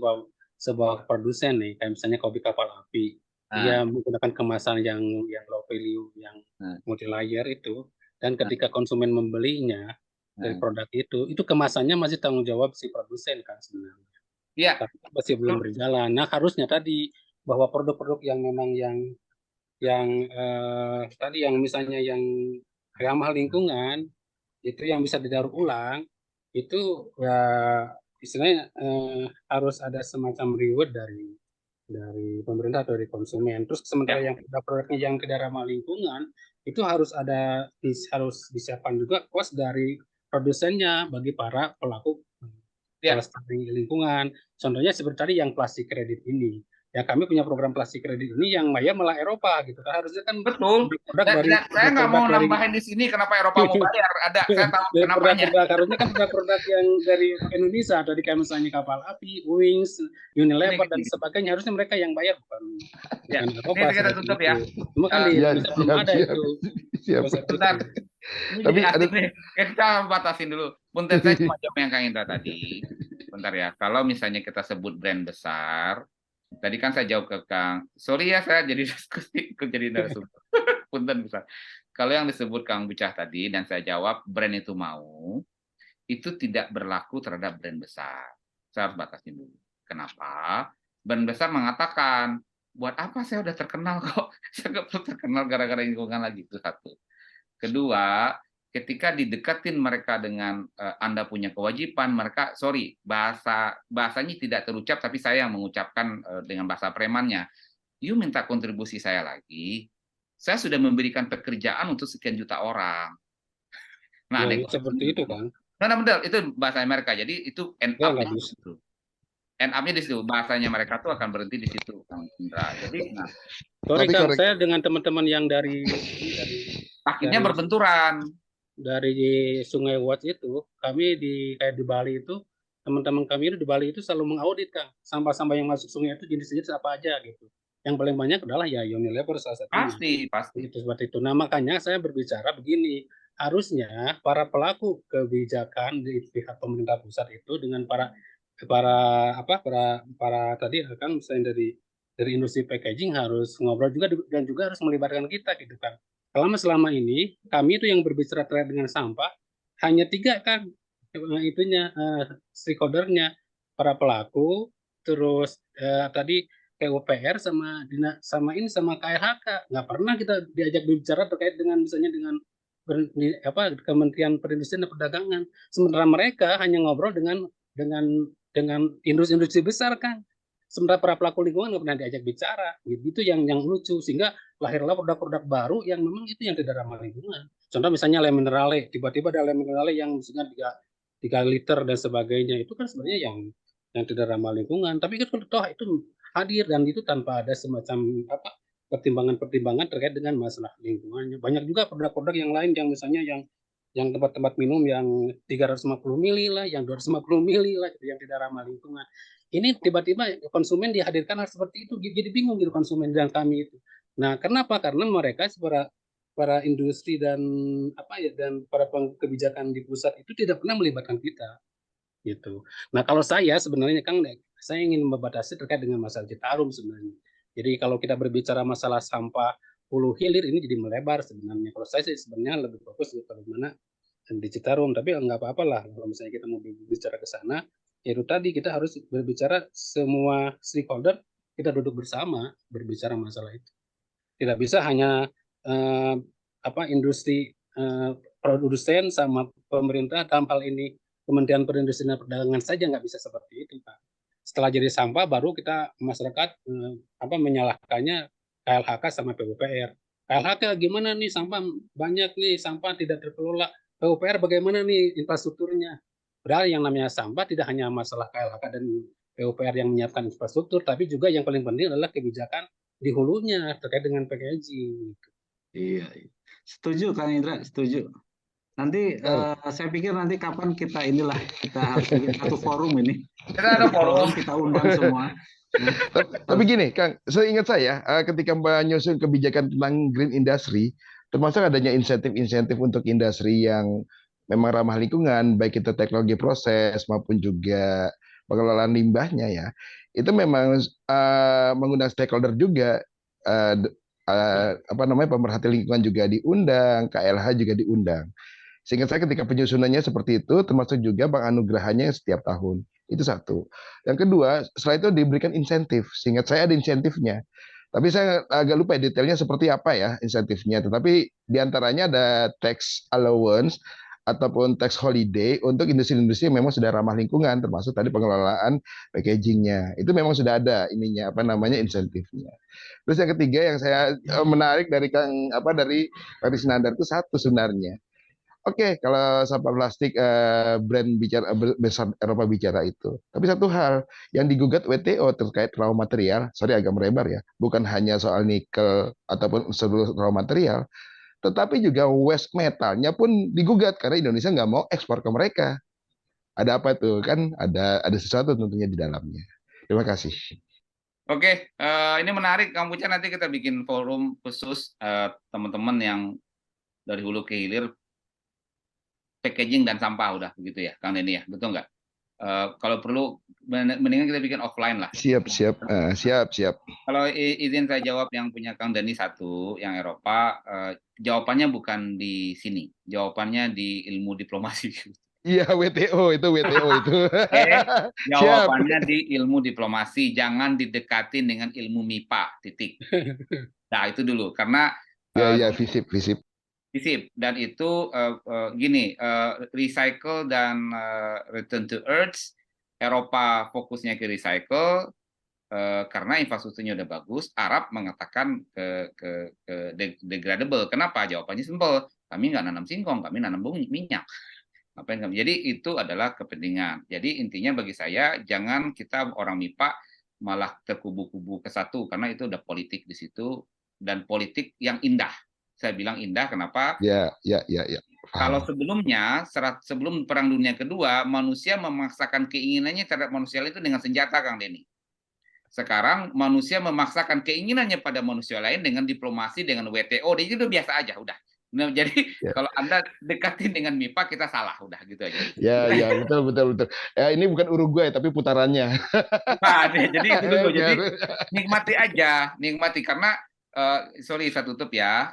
sebuah produsen nih, kayak misalnya kopi kapal api, dia menggunakan kemasan yang low value, yang multi layer itu, dan ketika konsumen membelinya dari produk itu kemasannya masih tanggung jawab si produsen kan sebenarnya. Iya. Tapi masih belum berjalan. Nah, harusnya tadi bahwa produk-produk yang memang tadi yang misalnya yang ramah lingkungan itu yang bisa didaur ulang itu ya istilahnya harus ada semacam reward dari pemerintah atau dari konsumen. Terus sementara yang produk-produknya yang tidak ramah lingkungan itu harus disiapkan juga cost dari produsennya bagi para pelaku pelestari lingkungan. Contohnya seperti tadi yang plastik kredit ini. Ya kami punya program plastik kredit ini yang bayar malah Eropa gitu kan, harusnya kan betul. Saya nggak mau nambahin di sini kenapa Eropa mau bayar, saya tahu kenapanya. Harusnya kan produk yang dari Indonesia, dari kayak misalnya kapal api, Wings, Unilever dan sebagainya, harusnya mereka yang bayar bukan Eropa. Ini kita tutup ya. Cuma kan di Indonesia belum ada itu. Bentar. Ini jadi asik nih. Kita batasin dulu. Punten saya cuma jawab yang Kang Indra tadi. Bentar ya. Kalau misalnya kita sebut brand besar, tadi kan saya jawab ke Kang. Sorry ya, saya jadi diskusi jadi narasumber. Punten besar. Kalau yang disebut Kang Bucah tadi dan saya jawab brand itu mau, itu tidak berlaku terhadap brand besar. Saya harus batasin dulu. Kenapa? Brand besar mengatakan, buat apa saya udah terkenal kok? Saya nggak perlu terkenal gara-gara lingkungan lagi. Itu satu. Kedua, ketika didekatin mereka dengan Anda punya kewajiban, mereka bahasanya tidak terucap, tapi saya yang mengucapkan dengan bahasa premannya. You minta kontribusi saya lagi, saya sudah memberikan pekerjaan untuk sekian juta orang. Nah, seperti itu kan? Nah, benar, itu bahasa mereka. Jadi itu end up-nya di situ. End up-nya di situ. Bahasanya mereka tuh akan berhenti di situ, Kang Indra. Jadi, sorry Kang, saya dengan teman-teman yang dari akhirnya berbenturan. Dari Sungai Watch itu, kami di Bali itu, teman-teman kami di Bali itu selalu mengaudit Kang, sampah-sampah yang masuk sungai itu jenis-jenis apa aja gitu. Yang paling banyak adalah ya Unilever salah satunya. Pasti. Itu seperti itu. Nah makanya saya berbicara begini, harusnya para pelaku kebijakan di pihak pemerintah pusat itu dengan para tadi kan misalnya dari industri packaging harus ngobrol juga dan juga harus melibatkan kita gitu kan. Selama ini kami itu yang berbicara terkait dengan sampah hanya 3 kan stakeholdernya, para pelaku, terus tadi PUPR sama KLHK. Nggak pernah kita diajak berbicara terkait dengan misalnya dengan Kementerian Perindustrian dan Perdagangan. Sementara mereka hanya ngobrol dengan industri besar kan. Sementara para pelaku lingkungan nggak pernah diajak bicara, gitu yang lucu, sehingga lahirlah produk-produk baru yang memang itu yang tidak ramah lingkungan. Contoh misalnya Le Minerale, tiba-tiba ada Le Minerale yang misalnya 3 liter dan sebagainya, itu kan sebenarnya yang tidak ramah lingkungan. Tapi kan toh itu hadir dan itu tanpa ada semacam pertimbangan-pertimbangan terkait dengan masalah lingkungannya. Banyak juga produk-produk yang lain yang misalnya yang tempat-tempat minum yang 350 mili lah, yang 250 mili lah, yang tidak ramah lingkungan. Ini tiba-tiba konsumen dihadirkan hal seperti itu, jadi bingung gitu konsumen dan kami itu. Nah, kenapa? Karena mereka para industri dan para kebijakan di pusat itu tidak pernah melibatkan kita, gitu. Nah, kalau saya sebenarnya Kang, saya ingin membatasi terkait dengan masalah Citarum sebenarnya. Jadi kalau kita berbicara masalah sampah hulu hilir ini jadi melebar sebenarnya. Kalau saya sih sebenarnya lebih fokus bagaimana di Citarum, tapi nggak apa-apa lah kalau misalnya kita mau berbicara ke sana, itu tadi kita harus berbicara semua stakeholder, kita duduk bersama berbicara masalah itu. Tidak bisa hanya industri produsen sama pemerintah dalam hal ini Kementerian Perindustrian dan Perdagangan saja nggak bisa seperti itu, Pak. Setelah jadi sampah baru kita masyarakat menyalahkannya KLHK sama PUPR. KLHK gimana nih, sampah banyak nih, sampah tidak terkelola. PUPR bagaimana nih infrastrukturnya? Padahal yang namanya sampah tidak hanya masalah KLHK dan PUPR yang menyiapkan infrastruktur, tapi juga yang paling penting adalah kebijakan di hulunya terkait dengan packaging. Iya, setuju Kang Indra, setuju. Nanti saya pikir nanti kapan kita harus bikin satu forum ini. Kita ada forum. Kita undang semua. Tapi gini, Kang, seingat saya ketika menyusun kebijakan tentang green industry, termasuk adanya insentif-insentif untuk industri yang memang ramah lingkungan, baik itu teknologi proses maupun juga pengelolaan limbahnya ya, itu memang mengundang stakeholder juga, pemerhati lingkungan juga diundang, KLH juga diundang. Sehingga saya ketika penyusunannya seperti itu, termasuk juga bank anugerahnya setiap tahun. Itu satu. Yang kedua, setelah itu diberikan insentif. Seingat saya ada insentifnya. Tapi saya agak lupa detailnya seperti apa ya insentifnya. Tetapi diantaranya ada tax allowance ataupun tax holiday untuk industri-industri yang memang sudah ramah lingkungan, termasuk tadi pengelolaan packagingnya. Itu memang sudah ada insentifnya. Terus yang ketiga yang saya menarik dari dari Nandar itu satu sebenarnya. Oke, kalau sampah plastik brand besar Eropa bicara itu. Tapi satu hal yang digugat WTO terkait raw material, sorry agak melebar ya, bukan hanya soal nikel ataupun seluruh raw material, tetapi juga waste metalnya pun digugat karena Indonesia nggak mau ekspor ke mereka. Ada apa tuh? Kan ada sesuatu tentunya di dalamnya. Terima kasih. Oke, ini menarik Kang Puca, nanti kita bikin forum khusus teman-teman yang dari hulu ke hilir packaging dan sampah udah begitu ya Kang Denny ya, betul nggak? Kalau perlu mendingan kita bikin offline lah. Siap. Kalau izin saya jawab yang punya Kang Denny satu, yang Eropa, jawabannya bukan di sini, jawabannya di ilmu diplomasi. Iya, WTO itu. Jawabannya di ilmu diplomasi, jangan didekatin dengan ilmu MIPA, titik. Nah itu dulu, karena visip. Dan itu gini, recycle dan return to earth, Eropa fokusnya ke recycle karena infrastrukturnya udah bagus. Arab mengatakan ke degradable. Kenapa? Jawabannya simpel, kami nggak nanam singkong, kami nanam minyak. Ngapain kami? Jadi itu adalah kepentingan. Jadi intinya bagi saya jangan kita orang MIPA malah terkubu-kubu ke satu, karena itu udah politik di situ, dan politik yang indah. Saya bilang indah, kenapa? Ya. Kalau sebelumnya, sebelum Perang Dunia Kedua, manusia memaksakan keinginannya terhadap manusia itu dengan senjata, Kang Denny. Sekarang manusia memaksakan keinginannya pada manusia lain dengan diplomasi, dengan WTO, dan itu biasa aja, udah. Nah, jadi kalau Anda dekatin dengan MIPA, kita salah, udah gitu aja. Ya, betul. Ya, ini bukan Uruguay, tapi putarannya. Nah, jadi itu dulu. Jadi nikmati aja, karena sorry saya tutup ya.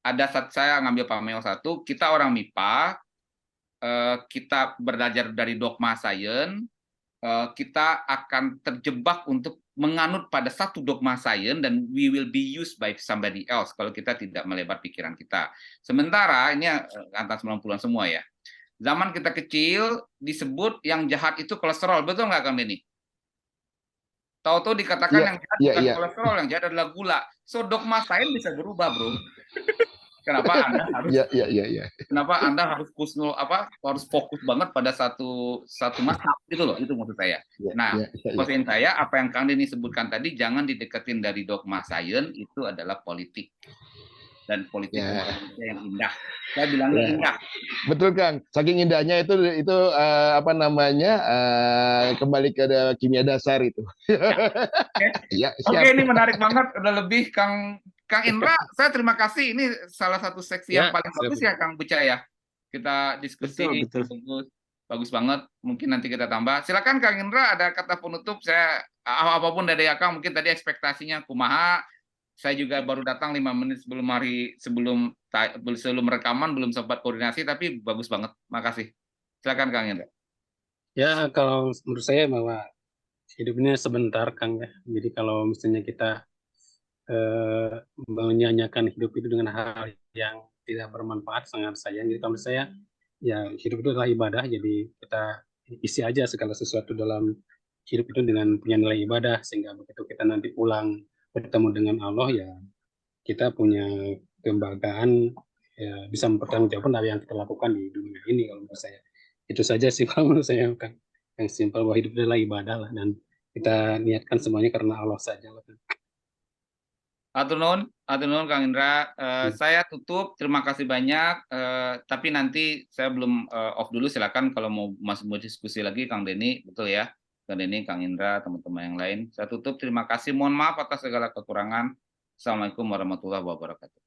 Ada saat saya ngambil pameo satu, kita orang MIPA, kita belajar dari dogma sains, kita akan terjebak untuk menganut pada satu dogma sains dan we will be used by somebody else kalau kita tidak melebar pikiran kita. Sementara ini angka 90-an semua ya. Zaman kita kecil disebut yang jahat itu kolesterol, betul nggak Kang Denny? Tahu-tahu dikatakan yang jahat bukan kolesterol, yang jahat adalah gula. So dogma sains bisa berubah, bro. Kenapa Anda harus Kenapa Anda harus harus fokus banget pada satu mazhab gitu loh, itu maksud saya. Poin saya apa yang Kang Denny sebutkan tadi, jangan dideketin dari dogma sains, itu adalah politik. Dan politik yang indah. Saya bilangnya indah. Betul Kang, saking indahnya itu kembali ke kimia dasar itu. Oke, ini menarik banget, udah lebih Kang Indra, saya terima kasih. Ini salah satu seksi yang paling bagus ya Kang Puca ya. Kita diskusi betul. Bagus banget. Mungkin nanti kita tambah. Silakan Kang Indra, ada kata penutup. Saya apapun dari Kang, mungkin tadi ekspektasinya kumaha, Saya juga baru datang 5 menit sebelum rekaman, belum sempat koordinasi, tapi bagus banget. Makasih. Silakan Kang Indra. Ya, kalau menurut saya bahwa hidupnya sebentar, Kang ya. Jadi kalau misalnya kita menyanyiakan hidup itu dengan hal yang tidak bermanfaat, sangat sayang. Jadi kalau menurut saya, ya hidup itu adalah ibadah. Jadi kita isi aja segala sesuatu dalam hidup itu dengan punya nilai ibadah, sehingga begitu kita nanti pulang bertemu dengan Allah, ya kita punya kebanggaan, ya bisa mempertanggungjawabkan apa yang kita lakukan di dunia ini. Kalau menurut saya itu saja sih kalau menurut saya, kan yang simpel, bahwa hidup adalah ibadah lah, dan kita niatkan semuanya karena Allah saja lah. Atur nuhun Kang Indra. Saya tutup. Terima kasih banyak. Tapi nanti saya belum off dulu. Silakan kalau masih mau diskusi lagi, Kang Denny, betul ya? Kang Denny, Kang Indra, teman-teman yang lain. Saya tutup. Terima kasih. Mohon maaf atas segala kekurangan. Assalamualaikum warahmatullahi wabarakatuh.